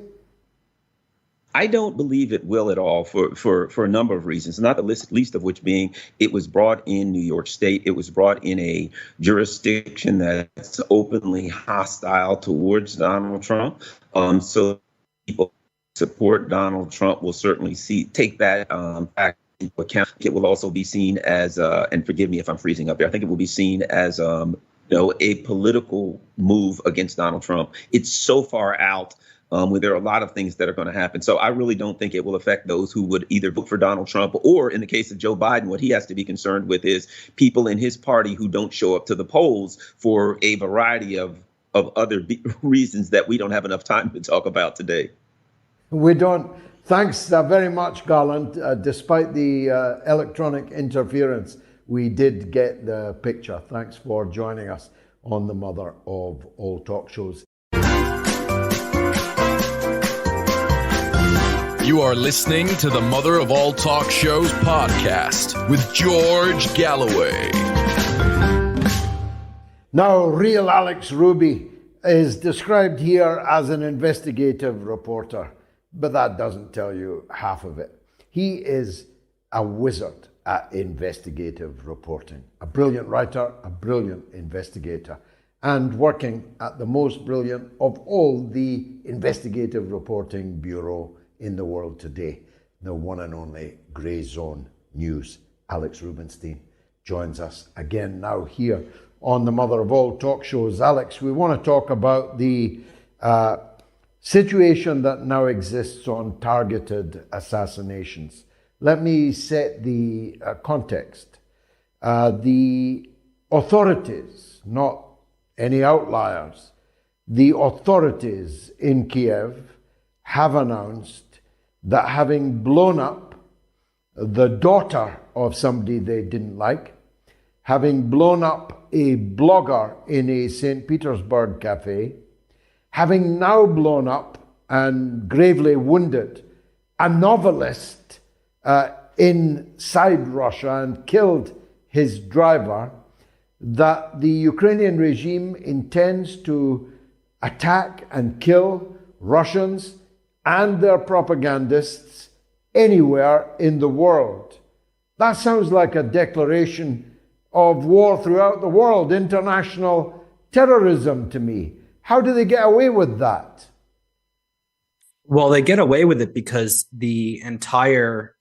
I don't believe it will at all for a number of reasons, not the least of which being it was brought in New York State. It was brought in a jurisdiction that's openly hostile towards Donald Trump. So people who support Donald Trump will certainly take that fact into account. It will also be seen as, and forgive me if I'm freezing up there, I think it will be seen as a political move against Donald Trump. It's so far out where there are a lot of things that are going to happen. So I really don't think it will affect those who would either vote for Donald Trump, or in the case of Joe Biden, what he has to be concerned with is people in his party who don't show up to the polls for a variety of other reasons that we don't have enough time to talk about today. We don't. Thanks very much, Garland. Despite the electronic interference, we did get the picture. Thanks for joining us on the Mother of All Talk Shows. You are listening to the Mother of All Talk Shows podcast with George Galloway. Now, real Alex Ruby is described here as an investigative reporter, but that doesn't tell you half of it. He is a wizard at investigative reporting, a brilliant writer, a brilliant investigator, and working at the most brilliant of all the investigative reporting bureau in the world today, the one and only Grey Zone News. Alex Rubinstein joins us again now here on the Mother of All Talk Shows. Alex, we want to talk about the situation that now exists on targeted assassinations. Let me set the context. The authorities, not any outliers, the authorities in Kiev have announced that having blown up the daughter of somebody they didn't like, having blown up a blogger in a St. Petersburg cafe, having now blown up and gravely wounded a novelist inside Russia and killed his driver, that the Ukrainian regime intends to attack and kill Russians and their propagandists anywhere in the world. That sounds like a declaration of war throughout the world, international terrorism to me. How do they get away with that? Well, they get away with it because the entire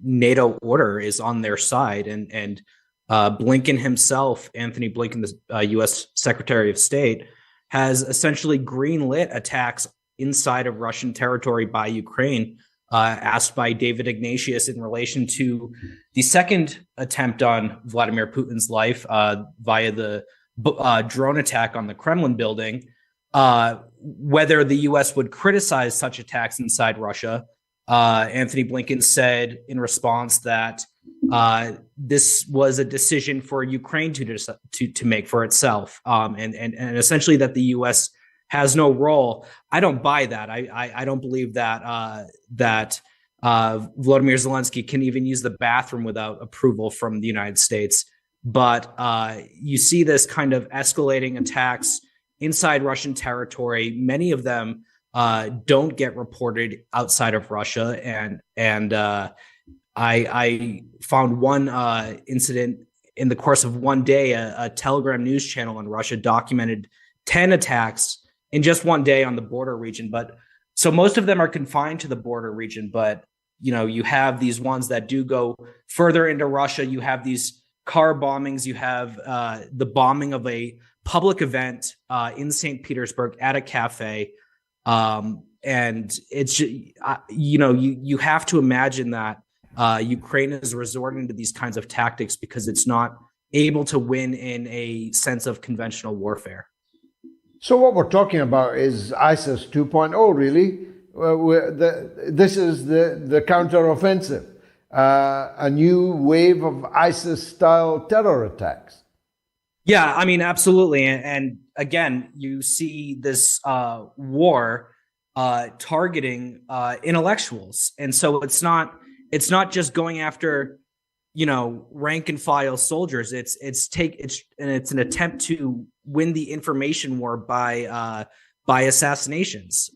NATO order is on their side, and Blinken himself, Anthony Blinken, the U.S. Secretary of State, has essentially greenlit attacks inside of Russian territory by Ukraine, asked by David Ignatius in relation to the second attempt on Vladimir Putin's life via the drone attack on the Kremlin building, whether the U.S. would criticize such attacks inside Russia. Anthony Blinken said in response that this was a decision for Ukraine to make for itself, and essentially that the U.S. has no role. I don't buy that. I don't believe that Volodymyr Zelensky can even use the bathroom without approval from the United States. But you see this kind of escalating attacks inside Russian territory. Many of them don't get reported outside of Russia, and I found one incident in the course of one day. A Telegram news channel in Russia documented 10 attacks in just one day on the border region. But so most of them are confined to the border region. But you have these ones that do go further into Russia. You have these car bombings. You have the bombing of a public event in St. Petersburg at a cafe. And it's, you have to imagine that Ukraine is resorting to these kinds of tactics because it's not able to win in a sense of conventional warfare. So what we're talking about is ISIS 2.0, really. This is the counteroffensive, a new wave of ISIS-style terror attacks. Yeah, I mean, absolutely. And again, you see this war targeting intellectuals. And so it's not just going after, rank and file soldiers. It's an attempt to win the information war by assassinations.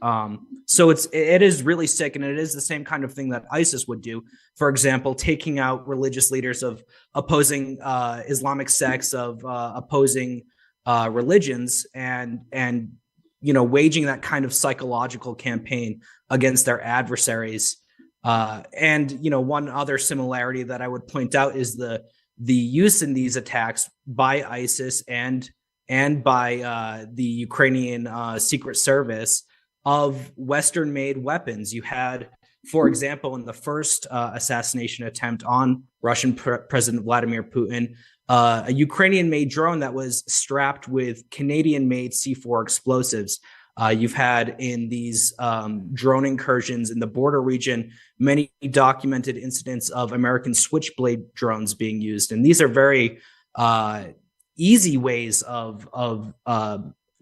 So it is really sick, and it is the same kind of thing that ISIS would do. For example, taking out religious leaders of opposing Islamic sects, of opposing religions, and waging that kind of psychological campaign against their adversaries. And one other similarity that I would point out is the use in these attacks by ISIS and by the Ukrainian Secret Service of Western-made weapons. You had, for example, in the first assassination attempt on Russian President Vladimir Putin, a Ukrainian-made drone that was strapped with Canadian-made C4 explosives. You've had in these drone incursions in the border region many documented incidents of American Switchblade drones being used, and these are very easy ways of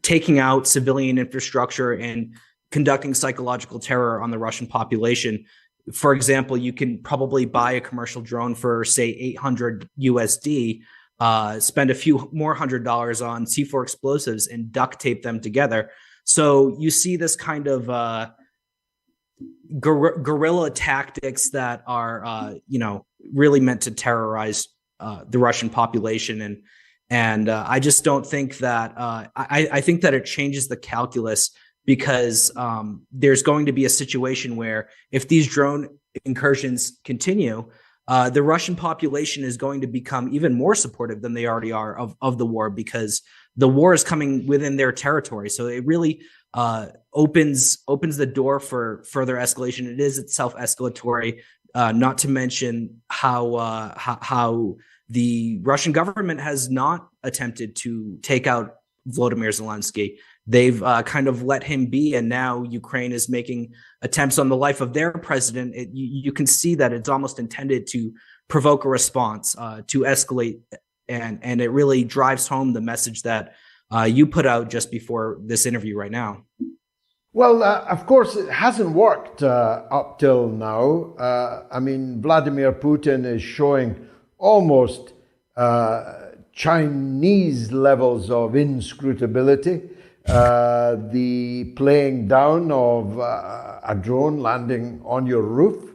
taking out civilian infrastructure and conducting psychological terror on the Russian population. For example, you can probably buy a commercial drone for, say, $800 USD, spend a few more $100 on C4 explosives and duct tape them together. So you see this kind of guerrilla tactics that are, really meant to terrorize the Russian population. And I just don't think that I think that it changes the calculus, because there's going to be a situation where if these drone incursions continue, the Russian population is going to become even more supportive than they already are of the war, because the war is coming within their territory. So it really opens the door for further escalation. It is itself escalatory, not to mention how the Russian government has not attempted to take out Volodymyr Zelensky. they've kind of let him be, and now Ukraine is making attempts on the life of their president. You can see that it's almost intended to provoke a response, to escalate, and it really drives home the message that you put out just before this interview right now. Well, of course, it hasn't worked up till now. I mean, Vladimir Putin is showing almost Chinese levels of inscrutability. The playing down of a drone landing on your roof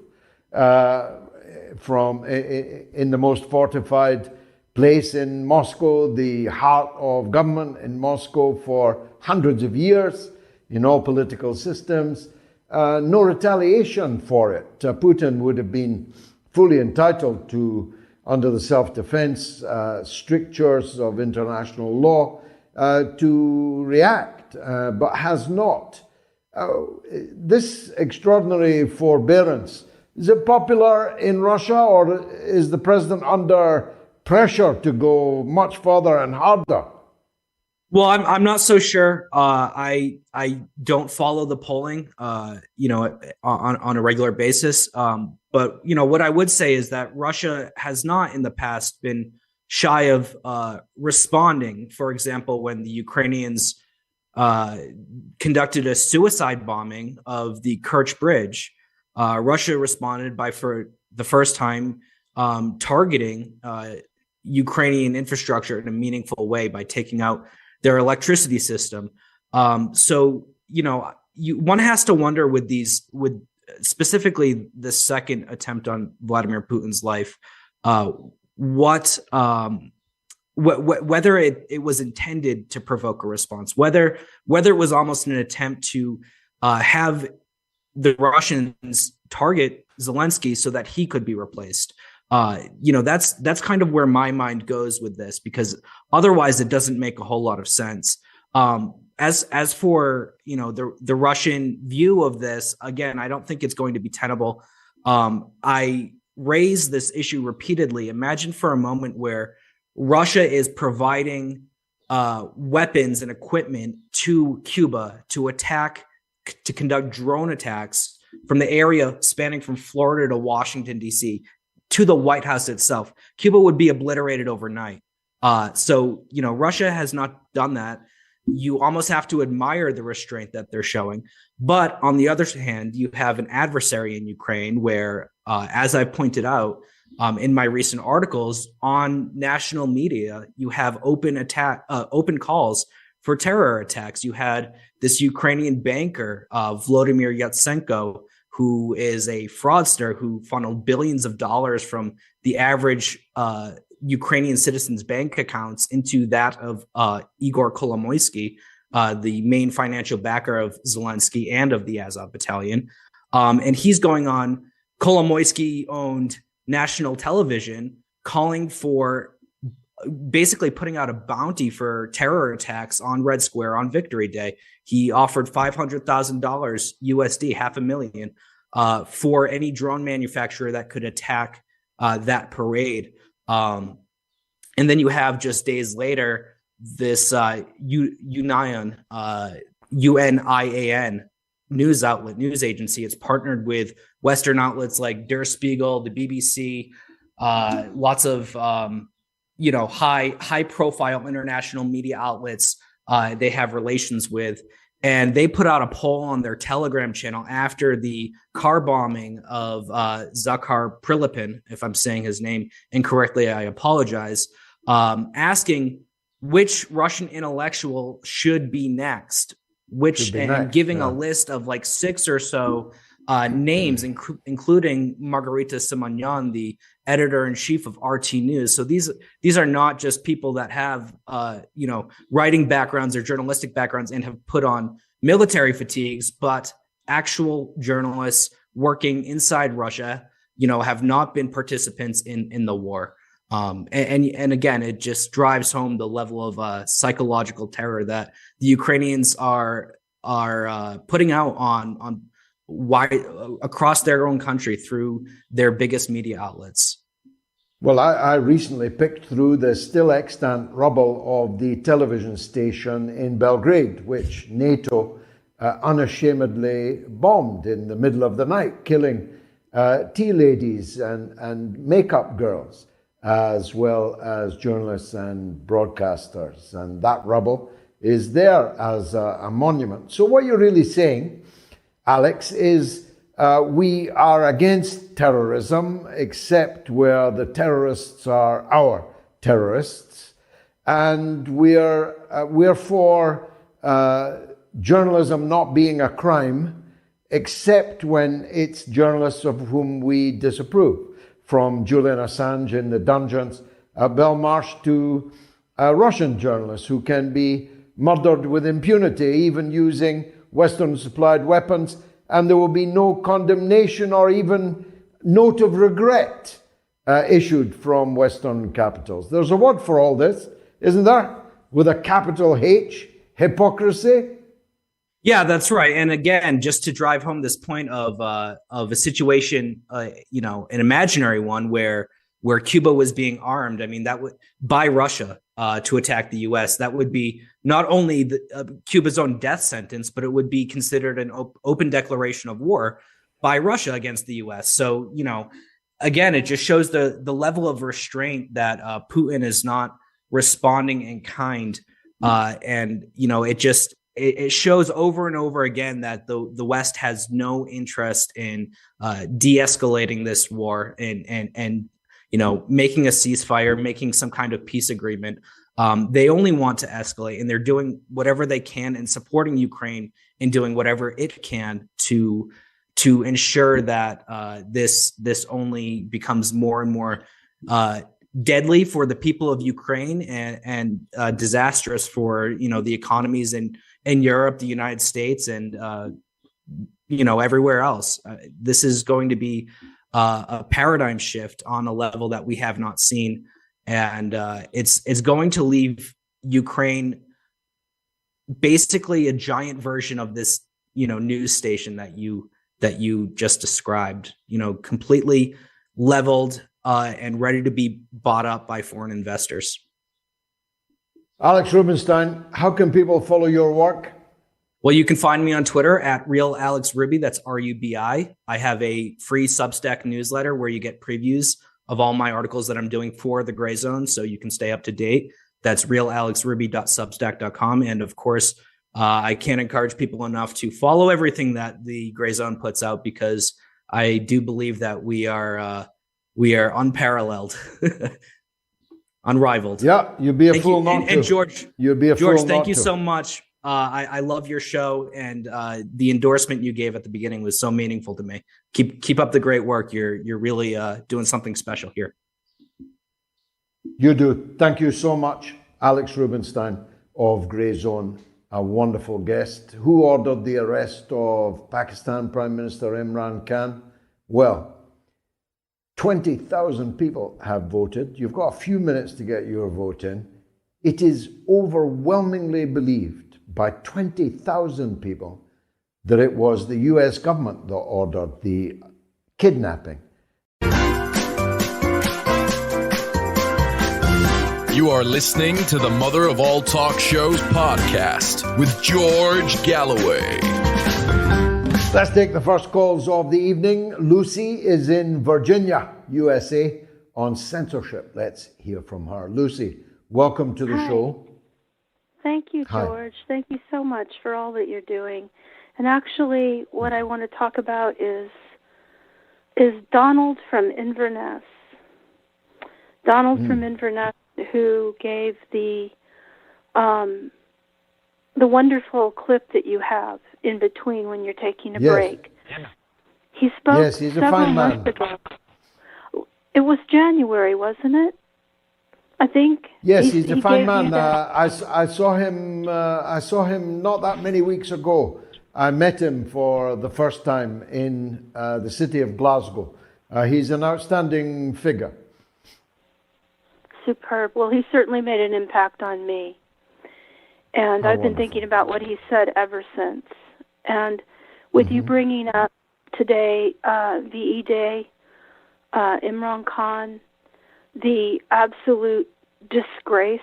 from in the most fortified place in Moscow, the heart of government in Moscow for hundreds of years, in all political systems, no retaliation for it. Putin would have been fully entitled to, under the self-defense strictures of international law, to react, but has not. This extraordinary forbearance, is it popular in Russia, or is the president under pressure to go much further and harder? Well, I'm not so sure. I don't follow the polling, on a regular basis. But what I would say is that Russia has not in the past been shy of responding. For example, when the Ukrainians conducted a suicide bombing of the Kerch Bridge, Russia responded by, for the first time, targeting Ukrainian infrastructure in a meaningful way by taking out their electricity system. So one has to wonder with specifically the second attempt on Vladimir Putin's life, whether it was intended to provoke a response, whether it was almost an attempt to have the Russians target Zelensky so that he could be replaced. That's kind of where my mind goes with this, because otherwise it doesn't make a whole lot of sense. As for the Russian view of this, again, I don't think it's going to be tenable. I raise this issue repeatedly. Imagine for a moment where Russia is providing weapons and equipment to Cuba to conduct drone attacks from the area spanning from Florida to Washington, D.C., to the White House itself. Cuba would be obliterated overnight. So Russia has not done that. You almost have to admire the restraint that they're showing. But on the other hand, you have an adversary in Ukraine where, as I pointed out in my recent articles on national media, you have open calls for terror attacks. You had this Ukrainian banker, Volodymyr Yatsenko, who is a fraudster who funneled billions of dollars from the average Ukrainian citizens' bank accounts into that of Igor Kolomoisky, the main financial backer of Zelensky and of the Azov Battalion. And he's going on Kolomoisky-owned national television, calling for basically putting out a bounty for terror attacks on Red Square on Victory Day. He offered $500,000 USD, $500,000, for any drone manufacturer that could attack that parade. And then you have just days later this UNIAN news agency. It's partnered with Western outlets like Der Spiegel, the BBC, lots of high profile international media outlets they have relations with. And they put out a poll on their Telegram channel after the car bombing of Zakhar Prilipin, if I'm saying his name incorrectly, I apologize, asking which Russian intellectual should be next, giving a list of like 6 or so names, including Margarita Simonyan, the editor-in-chief of RT News. So these are not just people that have writing backgrounds or journalistic backgrounds and have put on military fatigues, but actual journalists working inside Russia, have not been participants in the war. And again, it just drives home the level of psychological terror that the Ukrainians are putting out on wide across their own country through their biggest media outlets. Well, I recently picked through the still extant rubble of the television station in Belgrade, which NATO unashamedly bombed in the middle of the night, killing tea ladies and makeup girls, as well as journalists and broadcasters. And that rubble is there as a monument. So what you're really saying, Alex, is we are against terrorism, except where the terrorists are our terrorists, and we're for journalism not being a crime, except when it's journalists of whom we disapprove, from Julian Assange in the dungeons at Belmarsh to Russian journalists who can be murdered with impunity, even using Western-supplied weapons, and there will be no condemnation or even note of regret issued from Western capitals. There's a word for all this, isn't there? With a capital H, hypocrisy. Yeah, that's right. And again, just to drive home this point of a situation, an imaginary one where Cuba was being armed. I mean, that would by Russia to attack the U.S. That would be not only Cuba's own death sentence, but it would be considered an open declaration of war by Russia against the U.S. So, again, it just shows the level of restraint that Putin is not responding in kind, and it shows over and over again that the West has no interest in de-escalating this war and making a ceasefire, making some kind of peace agreement. They only want to escalate, and they're doing whatever they can and supporting Ukraine in doing whatever it can to ensure that this only becomes more and more deadly for the people of Ukraine and disastrous for the economies in Europe, the United States, and everywhere else. This is going to be a paradigm shift on a level that we have not seen, and it's going to leave Ukraine basically a giant version of this news station that you just described. Completely leveled and ready to be bought up by foreign investors. Alex Rubinstein, how can people follow your work? Well, you can find me on Twitter at RealAlexRuby. That's RUBI. I have a free Substack newsletter where you get previews of all my articles that I'm doing for the Gray Zone, so you can stay up to date. That's realalexruby.substack.com. And of course, I can't encourage people enough to follow everything that the Gray Zone puts out, because I do believe that we are unparalleled. Unrivaled. Yeah, you'd be a fool not to. And George, you'd be a fool George, thank you to. so much. I love your show, and the endorsement you gave at the beginning was so meaningful to me. Keep up the great work. You're really doing something special here. You do. Thank you so much, Alex Rubinstein of Grey Zone, a wonderful guest. Who ordered the arrest of Pakistan Prime Minister Imran Khan? Well, 20,000 people have voted. You've got a few minutes to get your vote in. It is overwhelmingly believed by 20,000 people that it was the US government that ordered the kidnapping. You are listening to the Mother of All Talk Shows podcast with George Galloway. Let's take the first calls of the evening. Lucy is in Virginia, USA, on censorship. Let's hear from her. Lucy, welcome to the show. Thank you, George. Hi. Thank you so much for all that you're doing. And actually, what I want to talk about is Donald from Inverness. Donald from Inverness, who gave the wonderful clip that you have in between when you're taking a break. He spoke yes, he's a fine man. Ago. It was January, wasn't it? I think. Yes, he's a fine man. I saw him. I saw him not that many weeks ago. I met him for the first time in the city of Glasgow. He's an outstanding figure. Superb. Well, he certainly made an impact on me. And I've been thinking about what he said ever since. And with you bringing up today VE Day, Imran Khan, the absolute disgrace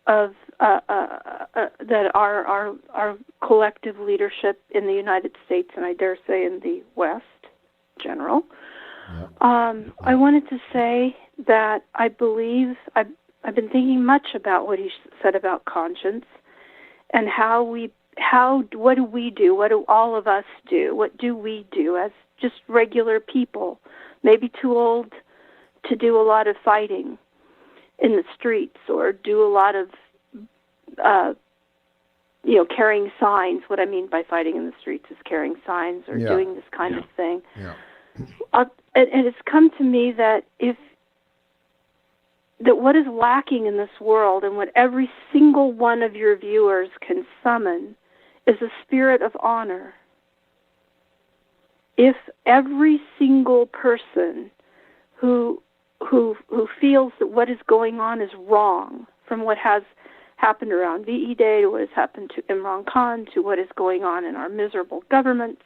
of that our collective leadership in the United States, and I dare say in the West general. I wanted to say that I believe I've been thinking much about what he said about conscience and what do we do? What do all of us do? What do we do as just regular people? Maybe too old to do a lot of fighting in the streets or do a lot of, carrying signs. What I mean by fighting in the streets is carrying signs or doing this kind of thing. Yeah. And it's come to me that what is lacking in this world and what every single one of your viewers can summon is a spirit of honor. If every single person who feels that what is going on is wrong, from what has happened around VE Day to what has happened to Imran Khan to what is going on in our miserable governments,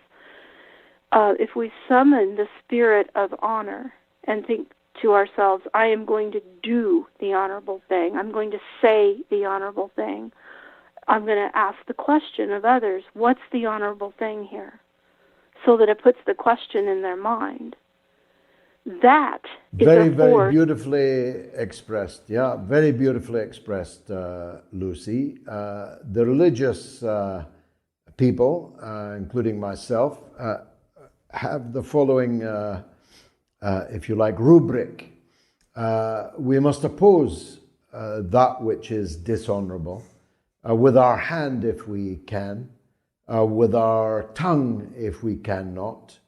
if we summon the spirit of honor and think to ourselves, I am going to do the honorable thing, I'm going to say the honorable thing, I'm going to ask the question of others, what's the honorable thing here? So that it puts the question in their mind. That is very, a force. Very beautifully expressed. Yeah, very beautifully expressed, Lucy. The religious people, including myself, have the following, if you like, rubric. We must oppose that which is dishonorable with our hand if we can, with our tongue if we cannot,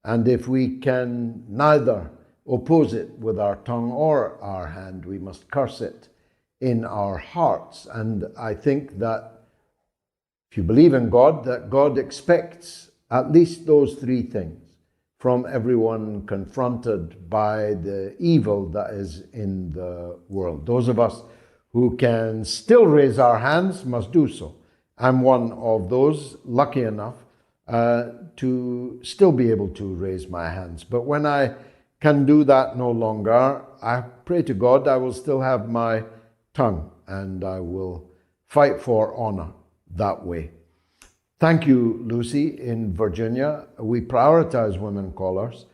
and if we can neither oppose it with our tongue or our hand, we must curse it in our hearts. And I think that if you believe in God, that God expects at least those three things from everyone confronted by the evil that is in the world. Those of us who can still raise our hands must do so. I'm one of those, lucky enough, to still be able to raise my hands. But when I can do that no longer, I pray to God I will still have my tongue and I will fight for honor that way. Thank you, Lucy. In Virginia, we prioritize women callers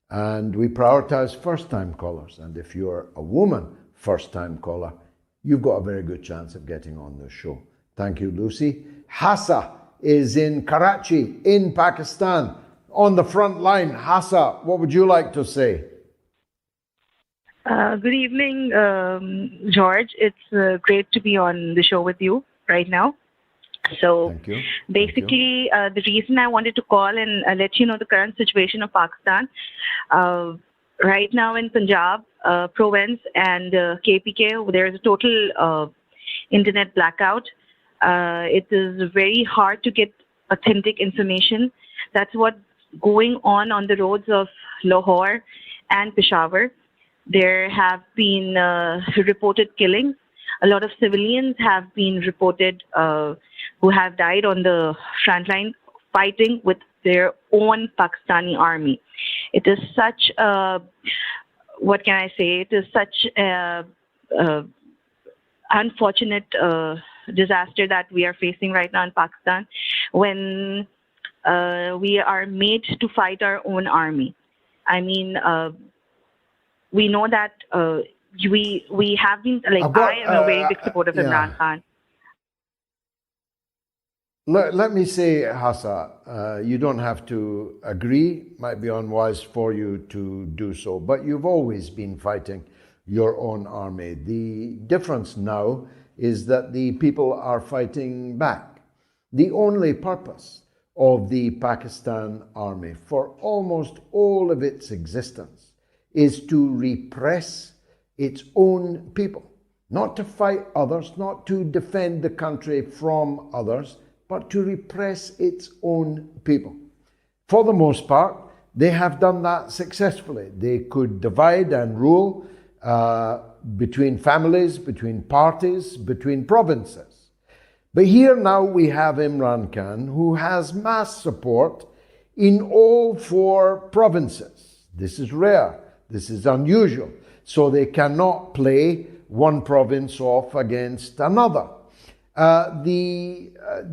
and we prioritize first-time callers. And if you're a woman first-time caller, you've got a very good chance of getting on the show. Thank you, Lucy. Hassa is in Karachi, in Pakistan, on the front line. Hassa, what would you like to say? Good evening, George. It's great to be on the show with you right now. So Thank you. basically, the reason I wanted to call and let you know the current situation of Pakistan, right now in Punjab province and KPK, there is a total internet blackout. It is very hard to get authentic information. That's what's going on the roads of Lahore and Peshawar. There have been reported killings. A lot of civilians have been reported who have died on the front line fighting with their own Pakistani army. It is such a, what can I say? It is such a unfortunate disaster that we are facing right now in Pakistan when we are made to fight our own army. I mean, we know that we have been, like, I am a very big supporter of Imran Khan. Let me say, Hassa, you don't have to agree. Might be unwise for you to do so, but you've always been fighting your own army. The difference now is that the people are fighting back. The only purpose of the Pakistan army for almost all of its existence is to repress its own people, not to fight others, not to defend the country from others, but to repress its own people. For the most part, they have done that successfully. They could divide and rule between families, between parties, between provinces. But here now we have Imran Khan, who has mass support in all 4 provinces. This is rare. This is unusual. So they cannot play one province off against another. The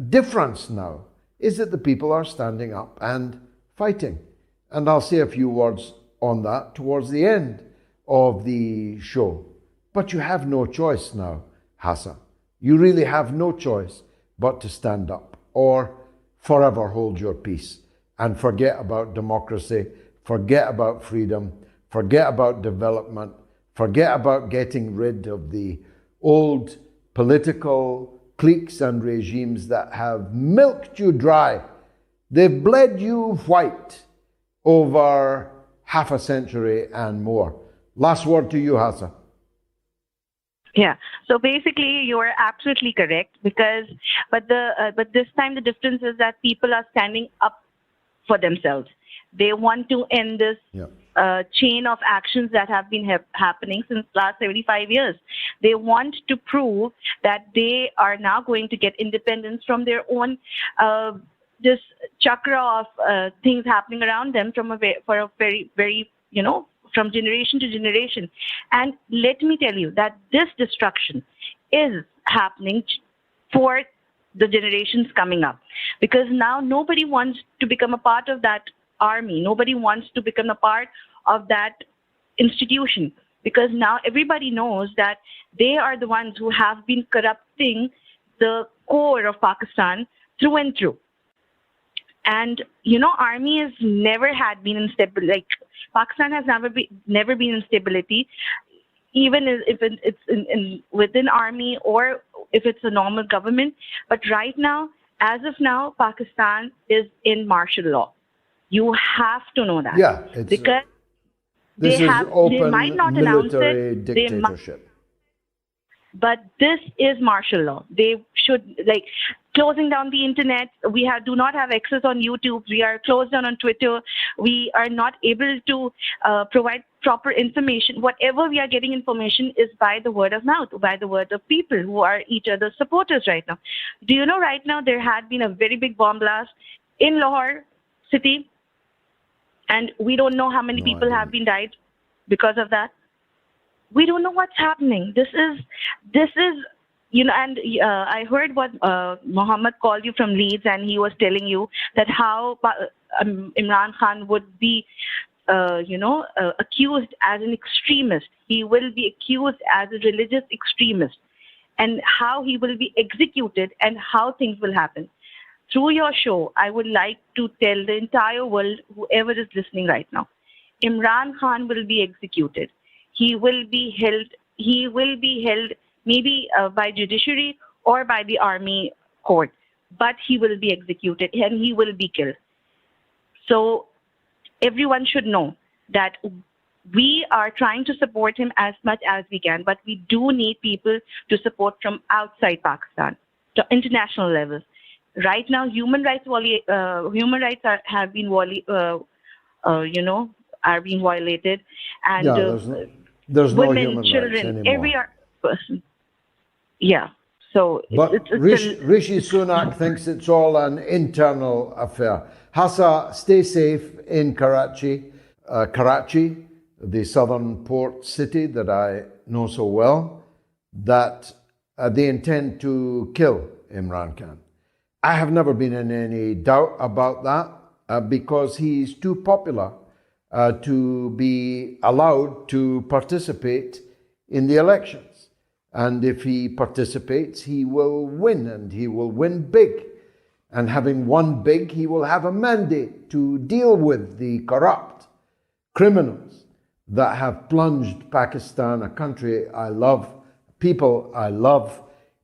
difference now is that the people are standing up and fighting. And I'll say a few words on that towards the end of the show. But you have no choice now, Hassan. You really have no choice but to stand up or forever hold your peace and forget about democracy, forget about freedom, forget about development, forget about getting rid of the old political cliques and regimes that have milked you dry. They've bled you white over half a century and more. Last word to you, Hassan. Yeah. So basically, you are absolutely correct but this time the difference is that people are standing up for themselves. They want to end this chain of actions that have been happening since last 75 years. They want to prove that they are now going to get independence from their own this chakra of things happening around them from from generation to generation. And let me tell you that this destruction is happening for the generations coming up, because now nobody wants to become a part of that army. Nobody wants to become a part of that institution, because now everybody knows that they are the ones who have been corrupting the core of Pakistan through and through. And, army has never had been in stability. Pakistan has never been in stability, even if it's within army or if it's a normal government. But right now, as of now, Pakistan is in martial law. You have to know that. Yeah, because this is open they might not announce it. Dictatorship. But this is martial law. They should, closing down the internet. We do not have access on YouTube. We are closed down on Twitter. We are not able to provide proper information. Whatever we are getting information is by the word of mouth, by the word of people who are each other's supporters right now. Do you know right now there had been a very big bomb blast in Lahore city, and we don't know how many people have been died because of that. We don't know what's happening. This is, and I heard what Mohammed called you from Leeds, and he was telling you that how Imran Khan would be, accused as an extremist. He will be accused as a religious extremist, and how he will be executed and how things will happen. Through your show, I would like to tell the entire world, whoever is listening right now, Imran Khan will be executed. He will be held maybe by judiciary or by the army court, but he will be executed and he will be killed. So everyone should know that we are trying to support him as much as we can, but we do need people to support from outside Pakistan to international levels. Right now, human rights have been are being violated, and there's no women, human children, rights anymore. every person. Yeah. So, but Rishi Sunak thinks it's all an internal affair. Hassa, stay safe in Karachi. Karachi, the southern port city that I know so well, that they intend to kill Imran Khan. I have never been in any doubt about that because he's too popular to be allowed to participate in the elections. And if he participates, he will win, and he will win big. And having won big, he will have a mandate to deal with the corrupt criminals that have plunged Pakistan, a country I love, people I love,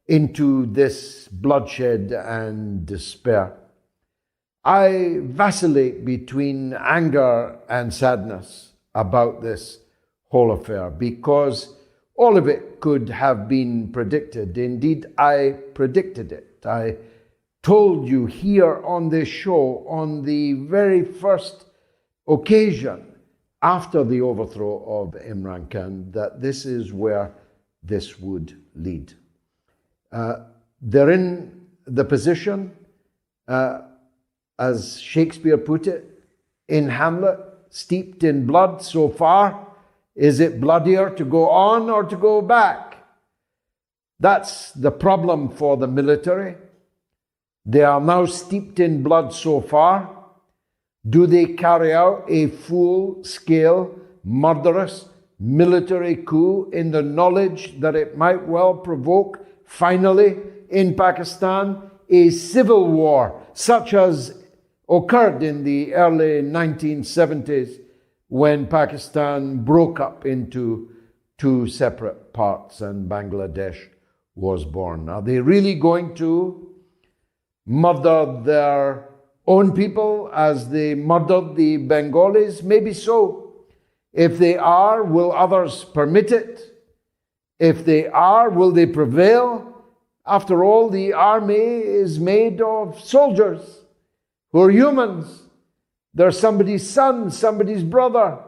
into this bloodshed and despair. I vacillate between anger and sadness about this whole affair because all of it could have been predicted. Indeed, I predicted it. I told you here on this show on the very first occasion after the overthrow of Imran Khan that this is where this would lead. They're in the position, as Shakespeare put it, in Hamlet, steeped in blood so far, Is it bloodier to go on or to go back? That's the problem for the military. They are now steeped in blood so far. Do they carry out a full-scale, murderous military coup in the knowledge that it might well provoke, finally, in Pakistan, a civil war, such as occurred in the early 1970s when Pakistan broke up into two separate parts and Bangladesh was born? Are they really going to murder their own people as they murdered the Bengalis? Maybe so. If they are, will others permit it? If they are, will they prevail? After all, the army is made of soldiers who are humans. They're somebody's son, somebody's brother,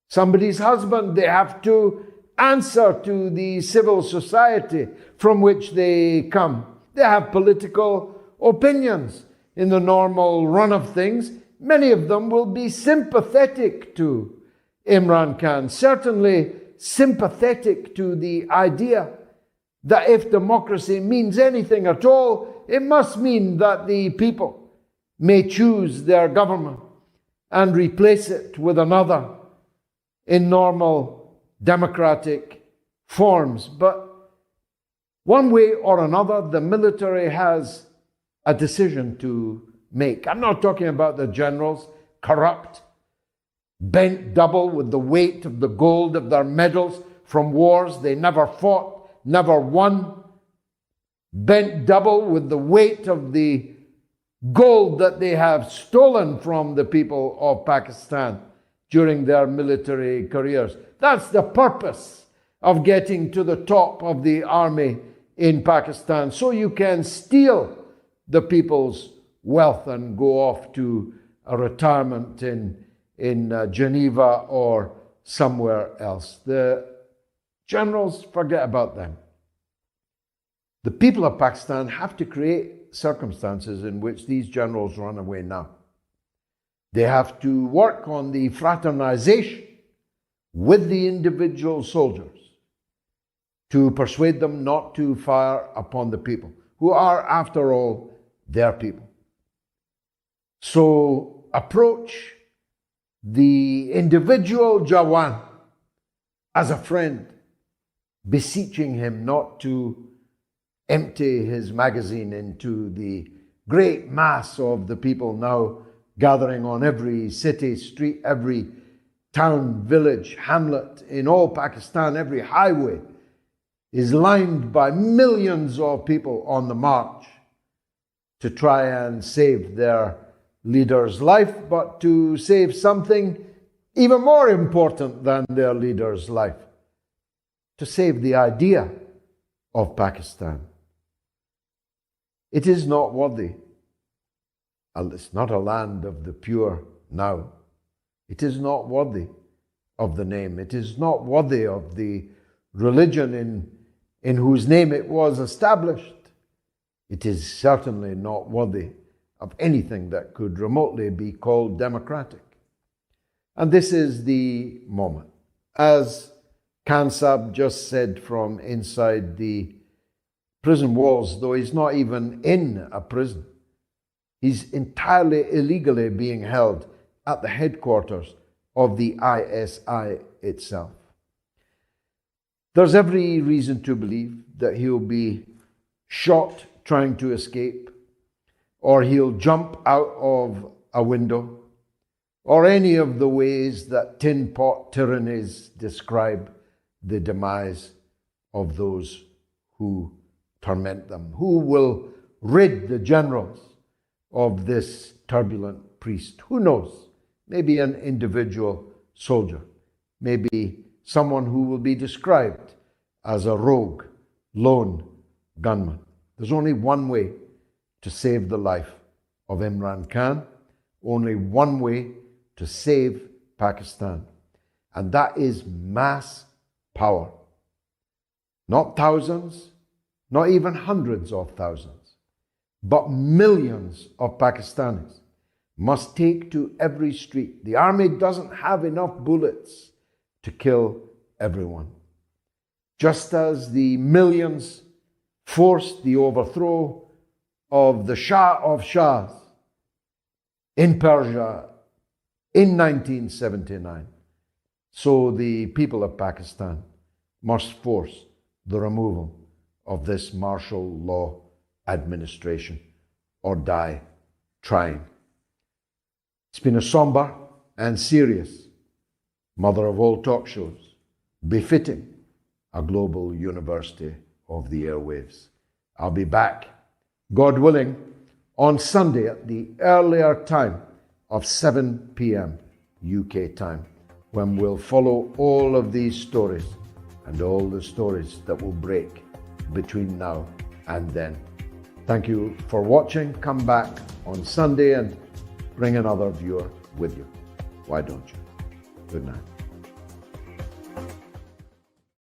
somebody's husband. They have to answer to the civil society from which they come. They have political opinions. In the normal run of things, many of them will be sympathetic to Imran Khan, certainly sympathetic to the idea that if democracy means anything at all, it must mean that the people may choose their government and replace it with another in normal democratic forms. But one way or another, the military has a decision to make. I'm not talking about the generals, corrupt, bent double with the weight of the gold of their medals from wars they never fought, never won, bent double with the weight of the gold that they have stolen from the people of Pakistan during their military careers. That's the purpose of getting to the top of the army in Pakistan, so you can steal the people's wealth and go off to a retirement in Geneva or somewhere else. The generals, forget about them. The people of Pakistan have to create circumstances in which these generals run away now. They have to work on the fraternization with the individual soldiers to persuade them not to fire upon the people, who are, after all, their people. So approach the individual Jawan as a friend, beseeching him not to empty his magazine into the great mass of the people now gathering on every city, street, every town, village, hamlet in all Pakistan. Every highway is lined by millions of people on the march to try and save their leader's life, but to save something even more important than their leader's life, to save the idea of Pakistan. It is not worthy. It's not a land of the pure now. It is not worthy of the name. It is not worthy of the religion in whose name it was established. It is certainly not worthy of anything that could remotely be called democratic. And this is the moment. As Khan Sahib just said from inside the prison walls, though he's not even in a prison, he's entirely illegally being held at the headquarters of the ISI itself. There's every reason to believe that he'll be shot trying to escape, or he'll jump out of a window, or any of the ways that tin pot tyrannies describe the demise of those who torment them. Who will rid the generals of this turbulent priest? Who knows? Maybe an individual soldier, maybe someone who will be described as a rogue, lone gunman. There's only one way to save the life of Imran Khan, only one way to save Pakistan, and that is mass power. Not thousands, not even hundreds of thousands, but millions of Pakistanis must take to every street. The army doesn't have enough bullets to kill everyone. Just as the millions forced the overthrow of the Shah of Shahs in Persia in 1979, so the people of Pakistan must force the removal of this martial law administration or die trying. It's been a somber and serious mother of all talk shows, befitting a global university of the airwaves. I'll be back, God willing, on Sunday at the earlier time of 7 p.m. UK time, when we'll follow all of these stories and all the stories that will break between now and then. Thank you for watching. Come back on Sunday and bring another viewer with you. Why don't you? Good night.